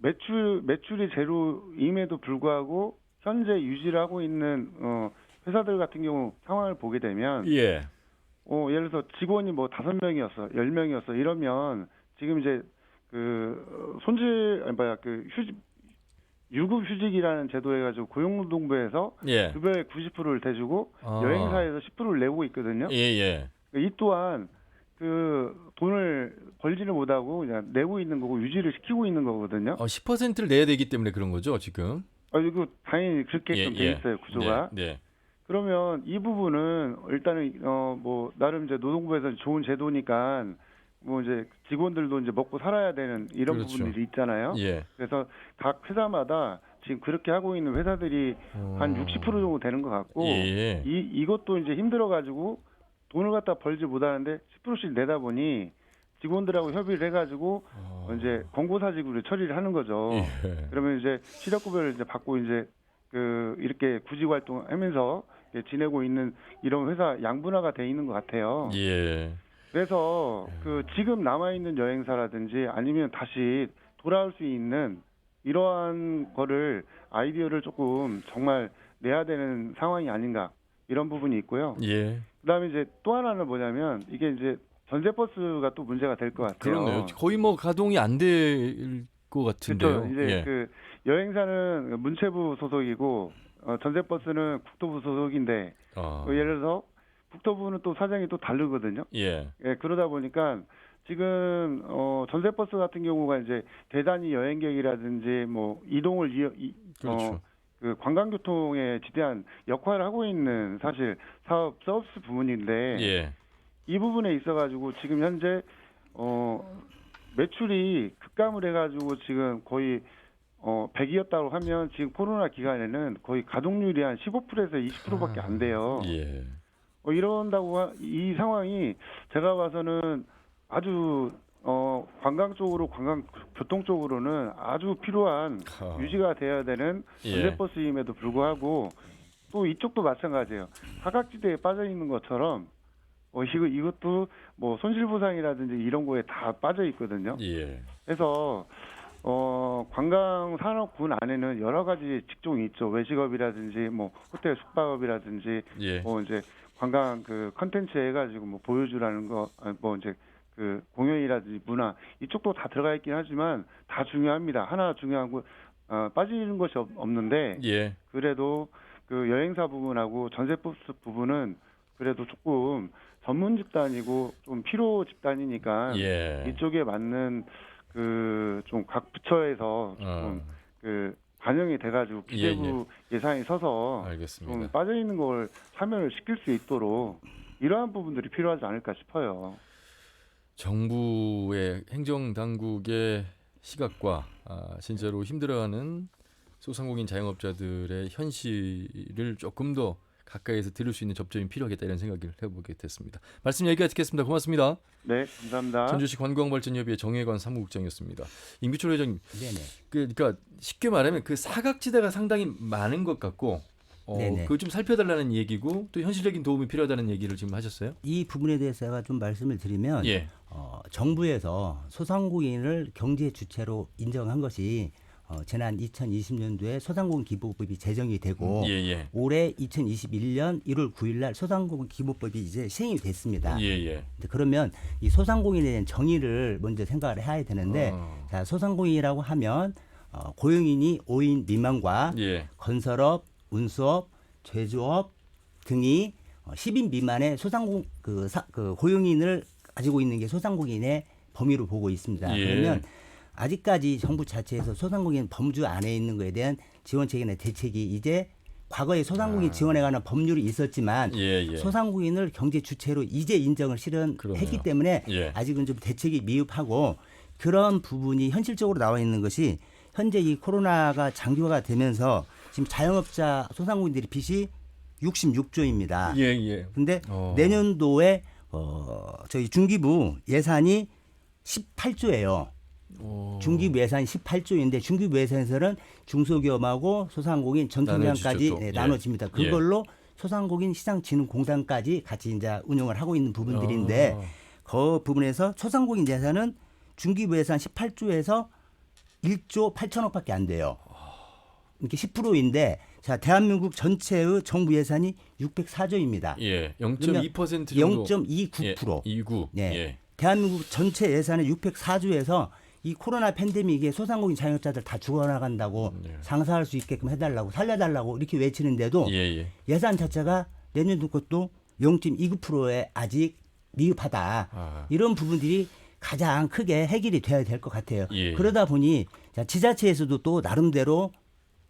매출이 제로임에도 불구하고 현재 유지를 하고 있는 회사들 같은 경우 상황을 보게 되면 예. 예를 들어서 직원이 뭐 5명이었어, 10명이었어 이러면 지금 이제 유급 휴직이라는 제도 해가지고 고용노동부에서 예. 급여의 90%를 대주고 여행사에서 10%를 내고 있거든요. 예. 이 또한 돈을 벌지를 못하고 그냥 내고 있는 거고 유지를 시키고 있는 거거든요. 10%를 내야 되기 때문에 그런 거죠 지금. 이거 당연히 그렇게끔 돼 있어요 구조가. 네. 그러면 이 부분은 일단은 뭐 나름 이제 노동부에서 좋은 제도니까 뭐 이제 직원들도 이제 먹고 살아야 되는 이런 그렇죠. 부분들이 있잖아요. 예. 그래서 각 회사마다 지금 그렇게 하고 있는 회사들이 한 60% 정도 되는 것 같고 예. 이것도 이제 힘들어 가지고 돈을 갖다 벌지 못하는데 10%씩 내다 보니 직원들하고 협의를 해가지고 이제 권고사직으로 처리를 하는 거죠. 예. 그러면 이제 시력급여를 이제 받고 이제 이렇게 구직 활동하면서 지내고 있는 이런 회사 양분화가 돼 있는 것 같아요. 예. 그래서 지금 남아 있는 여행사라든지 아니면 다시 돌아올 수 있는 이러한 거를 아이디어를 조금 정말 내야 되는 상황이 아닌가 이런 부분이 있고요. 예. 그다음에 이제 또 하나는 뭐냐면 이게 이제 전세버스가 또 문제가 될 것 같아요. 그렇네요. 거의 뭐 가동이 안 될 것 같은데요. 그렇죠. 이제 예. 여행사는 문체부 소속이고 전세버스는 국토부 소속인데 예를 들어서 국토부는 또 사정이 또 다르거든요. 예. 그러다 보니까 지금 전세버스 같은 경우가 이제 대단히 여행객이라든지 뭐 이동을 그렇죠. 관광교통에 지대한 역할을 하고 있는 사실 사업 서비스 부문인데 예. 이 부분에 있어가지고 지금 현재 매출이 급감을 해가지고 지금 거의 100이었다고 하면 지금 코로나 기간에는 거의 가동률이 한 15%에서 20%밖에 안 돼요. 예. 이런다고 이 상황이 제가 봐서는 아주 관광 쪽으로 교통 쪽으로는 아주 필요한 유지가 돼야 되는 전세버스임에도 불구하고 또 이쪽도 마찬가지예요. 사각지대에 빠져 있는 것처럼 이것도 뭐 손실보상이라든지 이런 거에 다 빠져 있거든요. 예. 그래서 관광산업군 안에는 여러 가지 직종이 있죠. 외식업이라든지 뭐 호텔 숙박업이라든지 예. 뭐 이제 관광 컨텐츠 해가지고 뭐 보여주라는 거 뭐 이제 공연이라든지 문화 이쪽도 다 들어가 있긴 하지만 다 중요합니다. 하나 중요한 거 빠지는 것이 없는데 예. 그래도 그 여행사 부분하고 전세버스 부분은 그래도 조금 전문 집단이고 좀 필요 집단이니까 예. 이쪽에 맞는 그 좀 각 부처에서 조금 그 반영이 돼가지고 기재부 예산이 서서 알겠습니다. 좀 빠져 있는 걸 참여를 시킬 수 있도록 이러한 부분들이 필요하지 않을까 싶어요. 정부의 행정당국의 시각과 진짜로 힘들어하는 소상공인 자영업자들의 현실을 조금 더 가까이서 들을 수 있는 접점이 필요하겠다 이런 생각을 해보게 됐습니다. 말씀 여기까지 듣겠습니다. 고맙습니다. 네, 감사합니다. 전주시 관광발전협의회 정혜관 사무국장이었습니다. 임규철 회장님, 네네. 그러니까 쉽게 말하면 그 사각지대가 상당히 많은 것 같고 네네. 그거 좀 살펴달라는 얘기고 또 현실적인 도움이 필요하다는 얘기를 지금 하셨어요? 이 부분에 대해서 제가 좀 말씀을 드리면 예. 정부에서 소상공인을 경제 주체로 인정한 것이 지난 2020년도에 소상공인 기부법이 제정이 되고 예. 올해 2021년 1월 9일 날 소상공인 기부법이 이제 시행이 됐습니다. 예. 그러면 이 소상공인에 대한 정의를 먼저 생각을 해야 되는데 자, 소상공인이라고 하면 고용인이 5인 미만과 예. 건설업, 운수업, 제조업 등이 10인 미만의 소상공 그 고용인을 가지고 있는 게 소상공인의 범위로 보고 있습니다. 예. 그러면 아직까지 정부 자체에서 소상공인 범주 안에 있는 것에 대한 지원책이나 대책이 이제 과거에 소상공인 지원에 관한 법률이 있었지만 예. 소상공인을 경제 주체로 이제 인정을 실현했기 그러네요. 때문에 예. 아직은 좀 대책이 미흡하고 그런 부분이 현실적으로 나와 있는 것이 현재 이 코로나가 장기화가 되면서 지금 자영업자 소상공인들이 빚이 66조입니다. 예. 근데 내년도에 저희 중기부 예산이 18조예요. 중기부 예산이 18조인데 중기부 예산에서는 중소기업하고 소상공인 전통시장까지 나눠지죠, 또. 나눠집니다. 예. 그걸로 소상공인 시장진흥공단까지 같이 이제 운영을 하고 있는 부분들인데 그 부분에서 소상공인 예산은 중기부 예산 18조에서 1조 8천억밖에 안 돼요. 이렇게 10%인데 자 대한민국 전체의 정부 예산이 604조입니다. 예. 0.2% 정도. 0.29%. 29. 네. 예. 대한민국 전체 예산의 604조에서 이 코로나 팬데믹에 소상공인 자영업자들 다 죽어나간다고 상상할 수 있게끔 해달라고 살려달라고 이렇게 외치는데도 예. 예산 자체가 내년도 것도 0.29%에 아직 미흡하다. 이런 부분들이 가장 크게 해결이 돼야 될 것 같아요. 예. 그러다 보니 자, 지자체에서도 또 나름대로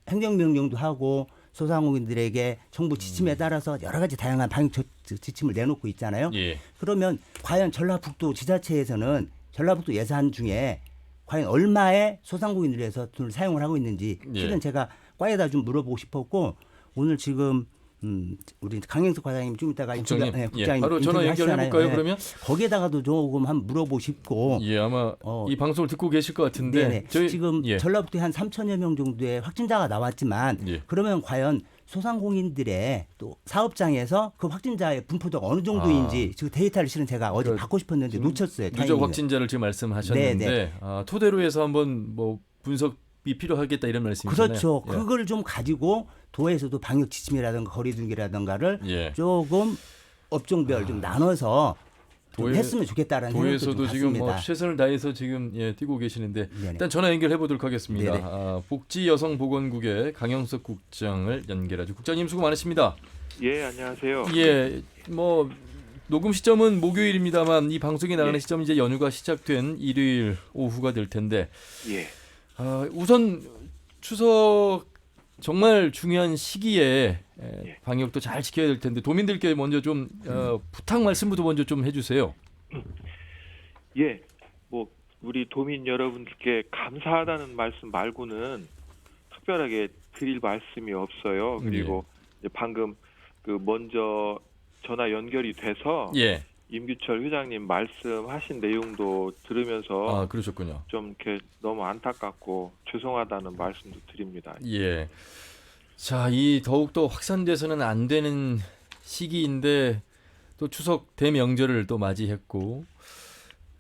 행정명령도 하고 소상공인들에게 정부 지침에 따라서 여러 가지 다양한 방역 지침을 내놓고 있잖아요. 예. 그러면 과연 전라북도 지자체에서는 전라북도 예산 중에 과연 얼마의 소상공인을 위해서 돈을 사용을 하고 있는지 실은 제가 과에다 좀 물어보고 싶었고 오늘 지금 우리 강영석 과장님 좀 이따가 국장님, 국장님 바로 전화 인터뷰 연결해 하시잖아요. 볼까요? 그러면 거기에다가도 조금 한번 물어보고 싶고 예, 아마 이 방송을 듣고 계실 것 같은데 네네. 지금 전라북도에 한 3천여 명 정도의 확진자가 나왔지만 그러면 과연 소상공인들의 또 사업장에서 그 확진자의 분포도가 어느 정도인지 지금 데이터를 실은 제가 어제 받고 싶었는데 놓쳤어요. 누적 확진자를 지금 말씀하셨는데 토대로 해서 한번 뭐 분석이 필요하겠다 이런 말씀이잖아요. 그렇죠. 그걸 좀 가지고 도에서도 방역 지침이라든가 거리두기라든가를 조금 업종별 좀 나눠서 좀 했으면 좋겠다라는 생각도 좀 도에서도 지금 받습니다. 최선을 다해서 지금 뛰고 계시는데 일단 전화 연결해 보도록 하겠습니다. 복지여성보건국의 강영석 국장을 연결하죠. 국장님 수고 많으십니다. 예, 안녕하세요. 예, 뭐 녹음 시점은 목요일입니다만 이 방송이 나가는 시점 이제 연휴가 시작된 일요일 오후가 될 텐데 우선 추석 정말 중요한 시기에 방역도 잘 지켜야 될 텐데 도민들께 먼저 좀 부탁 말씀부터 먼저 좀 해주세요. 예, 뭐 우리 도민 여러분들께 감사하다는 말씀 말고는 특별하게 드릴 말씀이 없어요. 그리고 이제 방금 그 먼저 전화 연결이 돼서 임규철 회장님 말씀하신 내용도 들으면서 그러셨군요. 좀 이렇게 너무 안타깝고 죄송하다는 말씀도 드립니다. 예. 자, 이 더욱더 확산돼서는 안 되는 시기인데 또 추석 대명절을 또 맞이했고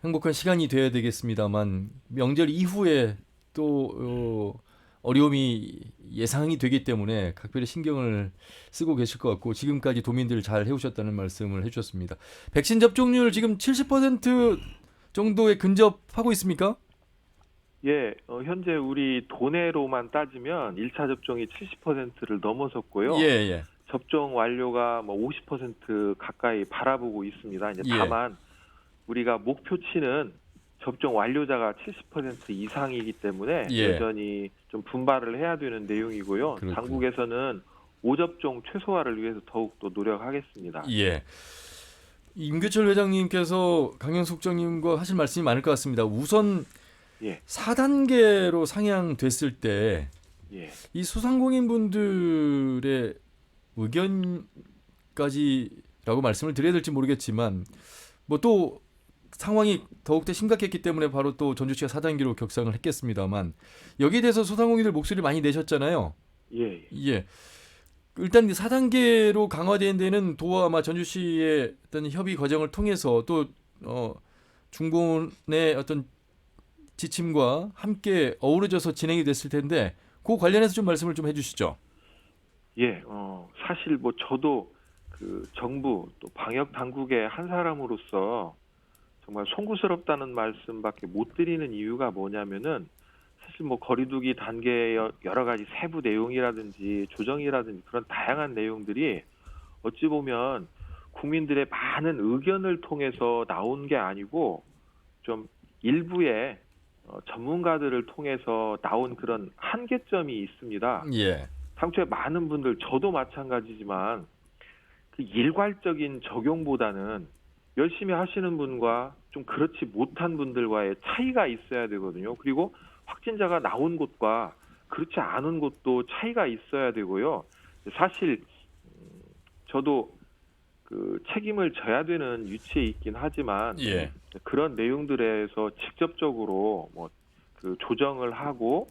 행복한 시간이 돼야 되겠습니다만 명절 이후에 또 어려움이 예상이 되기 때문에 각별히 신경을 쓰고 계실 것 같고 지금까지 도민들 잘 해오셨다는 말씀을 해주셨습니다. 백신 접종률 지금 70% 정도에 근접하고 있습니까? 예, 현재 우리 도내로만 따지면 1차 접종이 70%를 넘어섰고요. 예, 예. 접종 완료가 뭐 50% 가까이 바라보고 있습니다. 이제 예. 다만 우리가 목표치는 접종 완료자가 70% 이상이기 때문에 예. 여전히 좀 분발을 해야 되는 내용이고요. 그렇군요. 당국에서는 5접종 최소화를 위해서 더욱더 노력하겠습니다. 예. 임규철 회장님께서 강영숙 국장님과 하실 말씀이 많을 것 같습니다. 우선 예. 4단계로 상향됐을 때 예. 이 소상공인 분들의 의견까지라고 말씀을 드려야 될지 모르겠지만 뭐 또 상황이 더욱더 심각했기 때문에 바로 또 전주시가 4단계로 격상을 했겠습니다만 여기에 대해서 소상공인들 목소리 많이 내셨잖아요. 예. 예. 일단 4단계로 강화된 데는 도와 아마 전주시의 어떤 협의 과정을 통해서 또 중공의 어떤 지침과 함께 어우러져서 진행이 됐을 텐데 그 관련해서 좀 말씀을 좀 해주시죠. 예. 사실 뭐 저도 그 정부 또 방역 당국의 한 사람으로서 정말 송구스럽다는 말씀밖에 못 드리는 이유가 뭐냐면은 사실 뭐 거리두기 단계의 여러 가지 세부 내용이라든지 조정이라든지 그런 다양한 내용들이 어찌 보면 국민들의 많은 의견을 통해서 나온 게 아니고 좀 일부의 전문가들을 통해서 나온 그런 한계점이 있습니다. 예. 당초에 많은 분들 저도 마찬가지지만 그 일괄적인 적용보다는 열심히 하시는 분과 좀 그렇지 못한 분들과의 차이가 있어야 되거든요. 그리고 확진자가 나온 곳과 그렇지 않은 곳도 차이가 있어야 되고요. 사실 저도 그 책임을 져야 되는 위치에 있긴 하지만 예. 그런 내용들에서 직접적으로 뭐 그 조정을 하고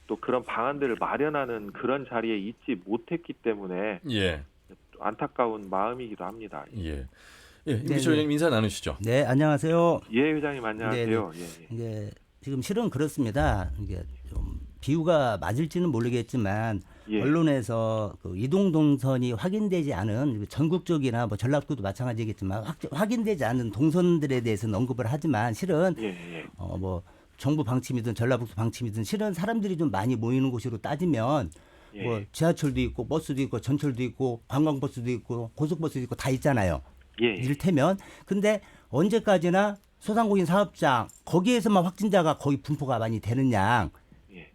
또 그런 방안들을 마련하는 그런 자리에 있지 못했기 때문에 예. 안타까운 마음이기도 합니다. 예. 예. 임규철 회장님 인사 나누시죠. 네, 안녕하세요. 예, 회장님 안녕하세요. 예, 예. 이게 지금 실은 그렇습니다. 이게 좀 비유가 맞을지는 모르겠지만 예. 언론에서 그 이동 동선이 확인되지 않은 전국적이나 뭐 전라도도 마찬가지겠지만 확인되지 않은 동선들에 대해서는 언급을 하지만 실은 예, 예. 뭐 정부 방침이든 전라북도 방침이든 실은 사람들이 좀 많이 모이는 곳으로 따지면 예. 뭐 지하철도 있고 버스도 있고 전철도 있고 관광버스도 있고 고속버스도 있고 다 있잖아요. 예. 이를테면 근데 언제까지나 소상공인 사업장 거기에서만 확진자가 거의 분포가 많이 되는 양 예.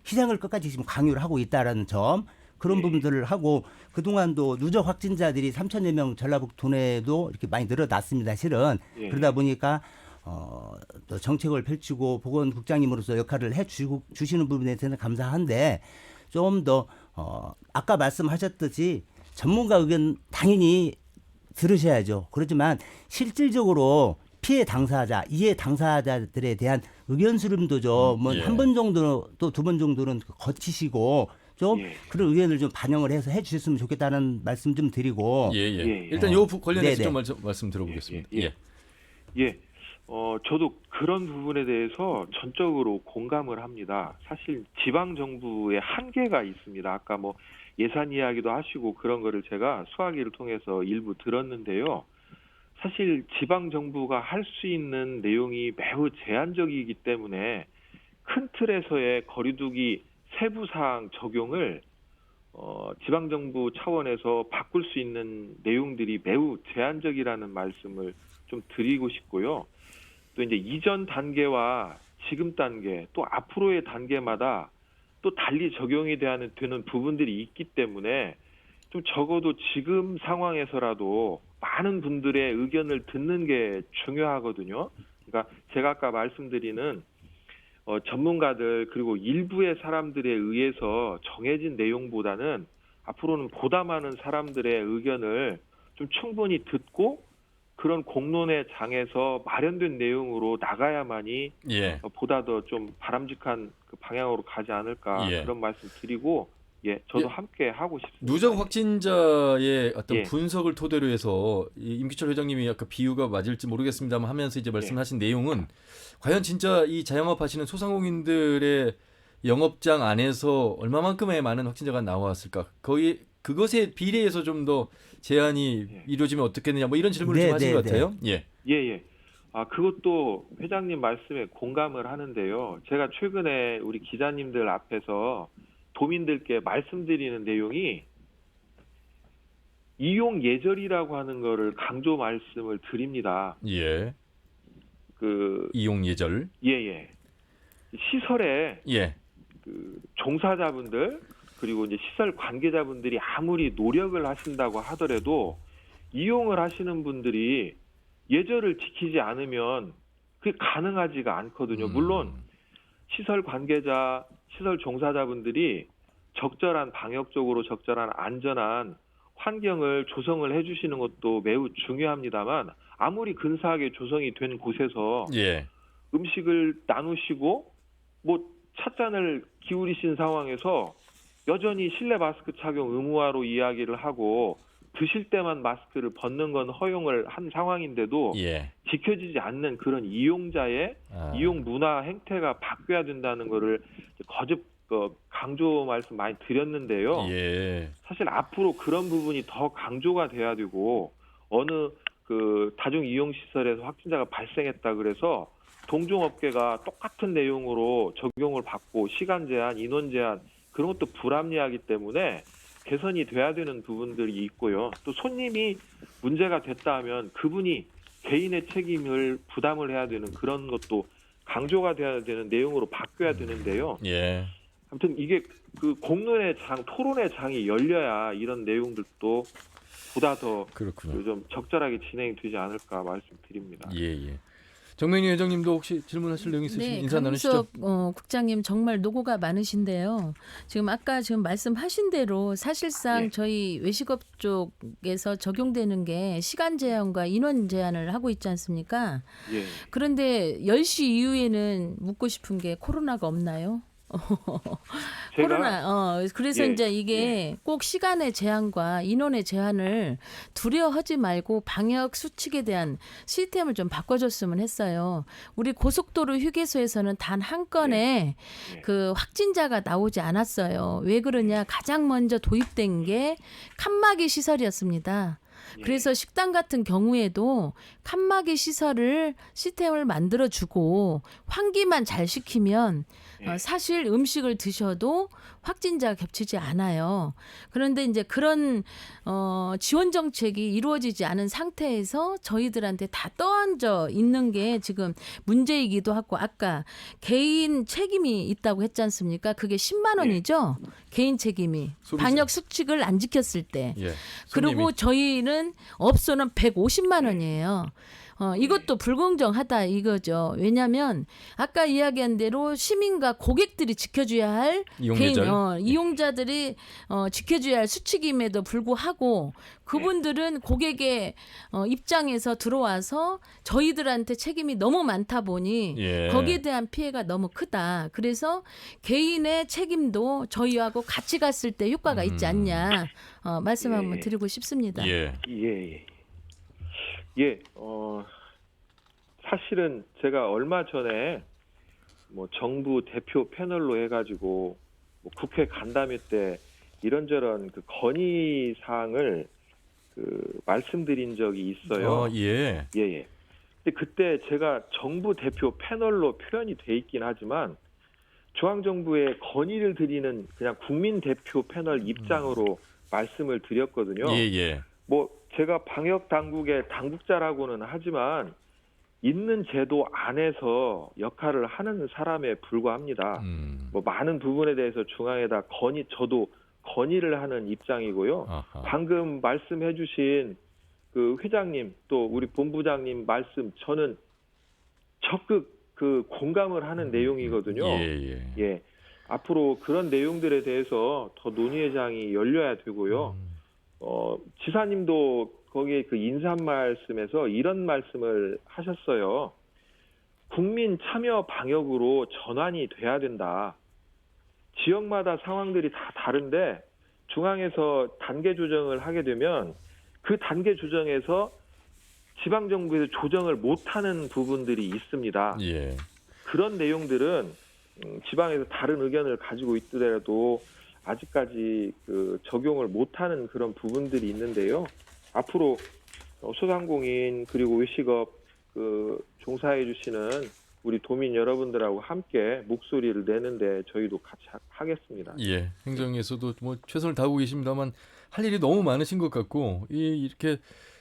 희생을 끝까지 지금 강요를 하고 있다라는 점 그런 예. 부분들을 하고 그동안도 누적 확진자들이 3천여 명 전라북도 내에도 이렇게 많이 늘어났습니다. 실은 예. 그러다 보니까 또 정책을 펼치고 보건국장님으로서 역할을 주시는 부분에 대해서는 감사한데 좀 더 아까 말씀하셨듯이 전문가 의견 당연히 들으셔야죠. 그렇지만 실질적으로 피해 당사자, 이해 당사자들에 대한 의견 수렴도 좀 뭐 예. 한 번 정도 또 두 번 정도는 거치시고 좀 예. 그런 의견을 좀 반영을 해서 해주셨으면 좋겠다는 말씀 좀 드리고. 예, 예. 예, 예. 일단 요 관련해서 네네. 좀 말씀 들어보겠습니다. 예, 예. 예. 저도 그런 부분에 대해서 전적으로 공감을 합니다. 사실 지방 정부의 한계가 있습니다. 아까 뭐 예산 이야기도 하시고 그런 거를 제가 수화기를 통해서 일부 들었는데요. 사실 지방 정부가 할 수 있는 내용이 매우 제한적이기 때문에 큰 틀에서의 거리두기 세부 사항 적용을 지방 정부 차원에서 바꿀 수 있는 내용들이 매우 제한적이라는 말씀을 좀 드리고 싶고요. 또 이제 이전 단계와 지금 단계 또 앞으로의 단계마다 또 달리 적용이 되는 부분들이 있기 때문에 좀 적어도 지금 상황에서라도 많은 분들의 의견을 듣는 게 중요하거든요. 그러니까 제가 아까 말씀드리는 전문가들 그리고 일부의 사람들에 의해서 정해진 내용보다는 앞으로는 보다 많은 사람들의 의견을 좀 충분히 듣고 그런 공론의 장에서 마련된 내용으로 나가야만이 예. 보다 더 좀 바람직한 그 방향으로 가지 않을까 예. 그런 말씀 드리고 저도 예. 함께 하고 싶습니다. 누적 확진자의 어떤 예. 분석을 토대로 해서 이 임규철 회장님이 아까 비유가 맞을지 모르겠습니다만 하면서 이제 말씀하신 내용은 과연 진짜 이 자영업 하시는 소상공인들의 영업장 안에서 얼마만큼의 많은 확진자가 나왔을까? 거의 그것에 비례해서 좀 더 제한이 이루어지면 어떻겠느냐 뭐 이런 질문을 좀 하신 것 같아요. 예. 예. 그것도 회장님 말씀에 공감을 하는데요. 제가 최근에 우리 기자님들 앞에서 도민들께 말씀드리는 내용이 이용 예절이라고 하는 거를 강조 말씀을 드립니다. 예. 그 이용 예절. 예예. 시설에 예. 그 종사자분들 그리고 이제 시설 관계자분들이 아무리 노력을 하신다고 하더라도 이용을 하시는 분들이 예절을 지키지 않으면 그게 가능하지가 않거든요. 물론 시설 관계자, 시설 종사자분들이 적절한 방역적으로 적절한 안전한 환경을 조성을 해주시는 것도 매우 중요합니다만 아무리 근사하게 조성이 된 곳에서 예. 음식을 나누시고 뭐 찻잔을 기울이신 상황에서 여전히 실내 마스크 착용 의무화로 이야기를 하고 드실 때만 마스크를 벗는 건 허용을 한 상황인데도 예. 지켜지지 않는 그런 이용자의 이용 문화 행태가 바뀌어야 된다는 거를 거듭 강조 말씀 많이 드렸는데요. 예. 사실 앞으로 그런 부분이 더 강조가 돼야 되고 어느 그 다중 이용 시설에서 확진자가 발생했다 그래서 동종업계가 똑같은 내용으로 적용을 받고 시간 제한, 인원 제한 그런 것도 불합리하기 때문에 개선이 돼야 되는 부분들이 있고요. 또 손님이 문제가 됐다 하면 그분이 개인의 책임을 부담을 해야 되는 그런 것도 강조가 돼야 되는 내용으로 바뀌어야 되는데요. 예. 아무튼 이게 그 공론의 장, 토론의 장이 열려야 이런 내용들도 보다 더 그렇군요. 좀 적절하게 진행이 되지 않을까 말씀드립니다. 예. 정명희 회장님도 혹시 질문하실 내용 있으시면 인사 나누시죠? 강민석 국장님 정말 노고가 많으신데요. 지금 아까 말씀하신 대로 사실상 저희 외식업 쪽에서 적용되는 게 시간 제한과 인원 제한을 하고 있지 않습니까? 예. 그런데 10시 이후에는 묻고 싶은 게 코로나가 없나요? 제가 코로나 그래서 예, 이제 이게 꼭 시간의 제한과 인원의 제한을 두려워하지 말고 방역 수칙에 대한 시스템을 좀 바꿔줬으면 했어요. 우리 고속도로 휴게소에서는 단 한 건의 그 확진자가 나오지 않았어요. 왜 그러냐? 가장 먼저 도입된 게 칸막이 시설이었습니다. 그래서 식당 같은 경우에도 칸막이 시스템을 만들어주고 환기만 잘 시키면 사실 음식을 드셔도 확진자가 겹치지 않아요. 그런데 이제 그런 지원 정책이 이루어지지 않은 상태에서 저희들한테 다 떠안져 있는 게 지금 문제이기도 하고 아까 개인 책임이 있다고 했지 않습니까? 그게 10만 원이죠. 개인 책임이. 소비자. 방역 수칙을 안 지켰을 때. 예. 그리고 저희는 업소는 150만 원이에요. 이것도 불공정하다 이거죠. 왜냐하면 아까 이야기한 대로 시민과 고객들이 지켜줘야 할 이용자들이 지켜줘야 할 수칙임에도 불구하고 그분들은 고객의 입장에서 들어와서 저희들한테 책임이 너무 많다 보니 거기에 대한 피해가 너무 크다. 그래서 개인의 책임도 저희하고 같이 갔을 때 효과가 있지 않냐 말씀 한번 드리고 싶습니다. 사실은 제가 얼마 전에 뭐 정부 대표 패널로 해가지고 뭐 국회 간담회 때 이런저런 그 건의 사항을 그 말씀드린 적이 있어요. 근데 그때 제가 정부 대표 패널로 표현이 돼 있긴 하지만 중앙정부에 건의를 드리는 그냥 국민 대표 패널 입장으로 말씀을 드렸거든요. 뭐 제가 방역 당국의 당국자라고는 하지만 있는 제도 안에서 역할을 하는 사람에 불과합니다. 뭐 많은 부분에 대해서 중앙에다 저도 건의를 하는 입장이고요. 방금 말씀해주신 그 회장님 또 우리 본부장님 말씀 저는 적극 그 공감을 하는 내용이거든요. 앞으로 그런 내용들에 대해서 더 논의의 장이 열려야 되고요. 지사님도 거기에 그 인사 말씀에서 이런 말씀을 하셨어요. 국민 참여 방역으로 전환이 돼야 된다. 지역마다 상황들이 다 다른데 중앙에서 단계 조정을 하게 되면 그 단계 조정에서 지방정부에서 조정을 못하는 부분들이 있습니다. 그런 내용들은 지방에서 다른 의견을 가지고 있더라도 아직까지 그 적용을 못하는 그런 부분들이 있는데요. 앞으로 소상공인 그리고 외식업 그 종사해 주시는 우리 도민 여러분들하고 함께 목소리를 내는데 저희도 같이 하겠습니다. 예, 행정에서도 뭐 최선을 다하고 계십니다만 할 일이 너무 많으신 것 같고 이렇게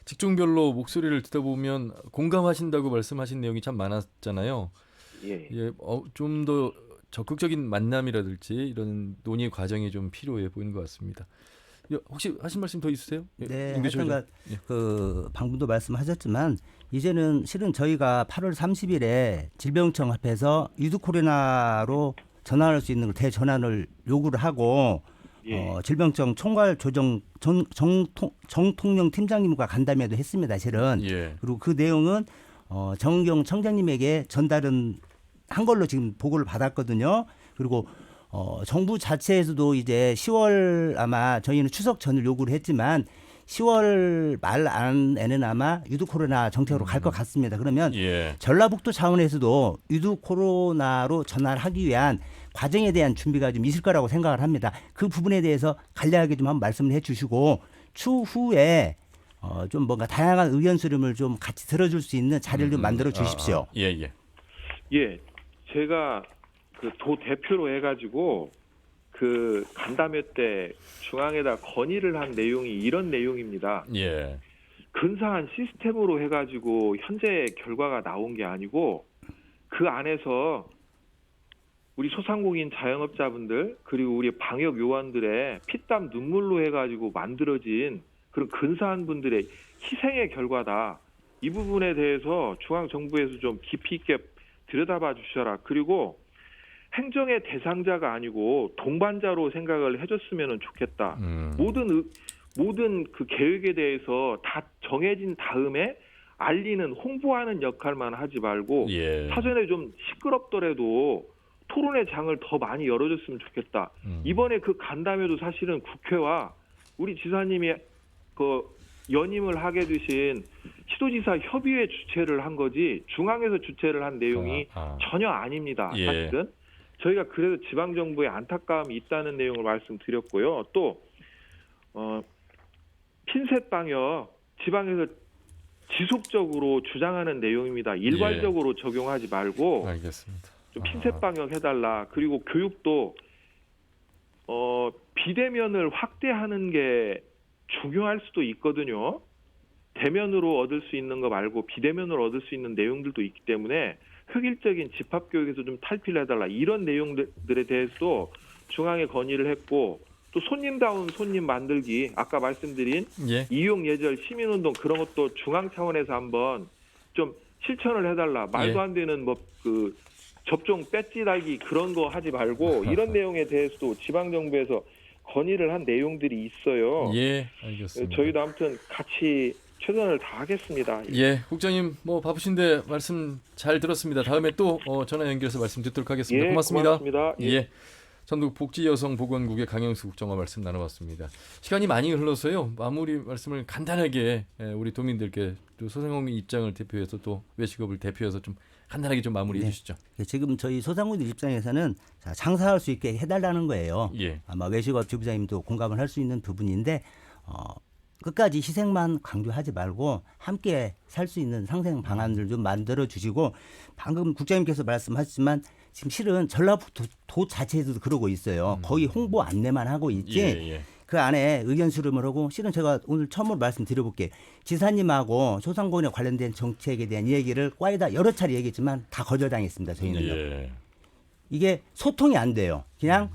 직종별로 목소리를 듣다 보면 공감하신다고 말씀하신 내용이 참 많았잖아요. 예. 예, 좀 더 적극적인 만남이라든지 이런 논의 과정이 좀 필요해 보이는 것 같습니다. 혹시 하신 말씀 더 있으세요? 네, 임교수 하여튼간 예. 그 방금도 말씀하셨지만 이제는 실은 저희가 8월 30일에 질병청 앞에서 위드 코로나로 전환할 수 있는 대전환을 요구를 하고 예. 질병청 총괄 조정 정통령 팀장님과 간담회도 했습니다. 실은 예. 그리고 그 내용은 정경 청장님에게 전달은 한 걸로 지금 보고를 받았거든요. 그리고 정부 자체에서도 이제 10월 아마 저희는 추석 전을 요구를 했지만 10월 말 안에는 아마 유드 코로나 정책으로 갈 것 같습니다. 그러면 예. 전라북도 차원에서도 유드 코로나로 전환하기 위한 과정에 대한 준비가 좀 있을 거라고 생각을 합니다. 그 부분에 대해서 간략하게 좀 한번 말씀을 해주시고 추후에 좀 뭔가 다양한 의견 수렴을 좀 같이 들어줄 수 있는 자리를 좀 만들어 주십시오. 예. 예, 제가 그 도 대표로 해가지고 그 간담회 때 중앙에다 건의를 한 내용이 이런 내용입니다. 예. 근사한 시스템으로 해가지고 현재 결과가 나온 게 아니고 그 안에서 우리 소상공인 자영업자분들 그리고 우리 방역 요원들의 피땀 눈물로 해가지고 만들어진 그런 근사한 분들의 희생의 결과다. 이 부분에 대해서 중앙정부에서 좀 깊이 있게 들여다봐 주셔라. 그리고 행정의 대상자가 아니고 동반자로 생각을 해줬으면 좋겠다. 모든 그 계획에 대해서 다 정해진 다음에 알리는 홍보하는 역할만 하지 말고 예. 사전에 좀 시끄럽더라도 토론의 장을 더 많이 열어줬으면 좋겠다. 이번에 그 간담회도 사실은 국회와 우리 지사님이 그 연임을 하게 되신 시도지사 협의회 주최를 한 거지 중앙에서 주최를 한 내용이 전혀 아닙니다. 예. 사실은 저희가 그래서 지방정부에 안타까움이 있다는 내용을 말씀드렸고요. 또 핀셋 방역 지방에서 지속적으로 주장하는 내용입니다. 일괄적으로 적용하지 말고 알겠습니다. 좀 핀셋 방역 해달라. 그리고 교육도 비대면을 확대하는 게 중요할 수도 있거든요. 대면으로 얻을 수 있는 거 말고 비대면으로 얻을 수 있는 내용들도 있기 때문에 획일적인 집합교육에서 좀 탈피를 해달라. 이런 내용들에 대해서도 중앙에 건의를 했고 또 손님다운 손님 만들기 아까 말씀드린 예. 이용 예절 시민운동 그런 것도 중앙 차원에서 한번 좀 실천을 해달라. 말도 안 되는 뭐 그 접종 배지 달기 그런 거 하지 말고 이런 내용에 대해서도 지방정부에서 건의를 한 내용들이 있어요. 예, 알겠습니다. 저희도 아무튼 같이 최선을 다하겠습니다. 예, 국장님 뭐 바쁘신데 말씀 잘 들었습니다. 다음에 또 전화 연결해서 말씀 듣도록 하겠습니다. 예, 고맙습니다. 고맙습니다. 예. 전북 복지여성보건국의 강영수 국장과 말씀 나눠봤습니다. 시간이 많이 흘러서요. 마무리 말씀을 간단하게 우리 도민들께 또 소상공인 입장을 대표해서 또 외식업을 대표해서 좀 간단하게 좀 마무리해 주시죠. 지금 저희 소상공인 입장에서는 장사할 수 있게 해달라는 거예요. 예. 아마 외식업 지부장님도 공감을 할 수 있는 부분인데 끝까지 희생만 강조하지 말고 함께 살 수 있는 상생 방안을 좀 만들어 주시고 방금 국장님께서 말씀하셨지만 지금 실은 전라북도 자체에서도 그러고 있어요. 거의 홍보 안내만 하고 있지 예. 그 안에 의견 수렴을 하고 실은 제가 오늘 처음으로 말씀드려볼게요. 지사님하고 소상공인에 관련된 정책에 대한 얘기를 과에다 여러 차례 얘기했지만 다 거절당했습니다. 저희는요. 예. 이게 소통이 안 돼요. 그냥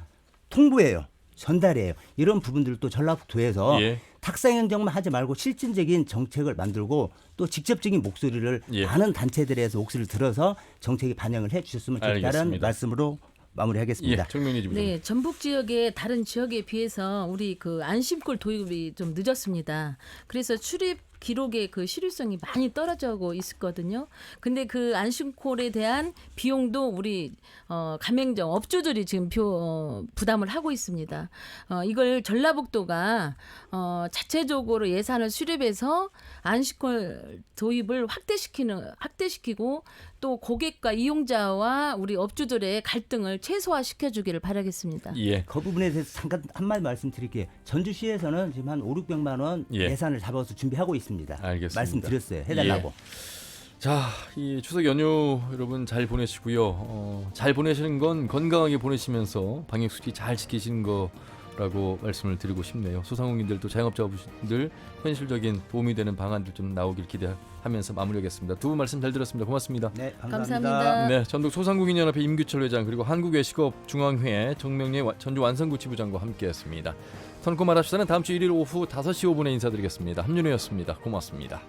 통보예요. 전달이에요. 이런 부분들도 전라북도에서 예. 탁상 행정만 하지 말고 실질적인 정책을 만들고 또 직접적인 목소리를 예. 많은 단체들에서 목소리를 들어서 정책에 반영을 해 주셨으면 좋겠다는 알겠습니다. 말씀으로 마무리하겠습니다. 예, 정명희 지부장. 네, 전북 지역의 다른 지역에 비해서 우리 그 안심콜 도입이 좀 늦었습니다. 그래서 출입 기록의 그 실효성이 많이 떨어지고 있었거든요. 근데 그 안심콜에 대한 비용도 우리 가맹점 업주들이 지금 부담을 하고 있습니다. 이걸 전라북도가 자체적으로 예산을 수립해서 안심콜 도입을 확대시키고 또 고객과 이용자와 우리 업주들의 갈등을 최소화시켜 주기를 바라겠습니다. 예. 그 부분에 대해서 잠깐 한마디 말씀드릴게요. 전주시에서는 지금 한 5, 600만 원 예. 예산을 잡아서 준비하고 있습니다. 알겠습니다. 말씀드렸어요. 해달라고. 예. 자, 이 추석 연휴 여러분 잘 보내시고요. 잘 보내시는 건 건강하게 보내시면서 방역 수칙 잘 지키시는 거라고 말씀을 드리고 싶네요. 소상공인들도 자영업자분들 현실적인 도움이 되는 방안들 좀 나오길 기대하면서 마무리하겠습니다. 두 분 말씀 잘 들었습니다. 고맙습니다. 네, 감사합니다. 네, 전북 소상공인연합회 임규철 회장 그리고 한국외식업 중앙회 정명래 전주 완성구치부장과 함께했습니다. 선고 말합시다는 다음 주 일일 오후 5시 5분에 인사드리겠습니다. 함윤호였습니다. 고맙습니다.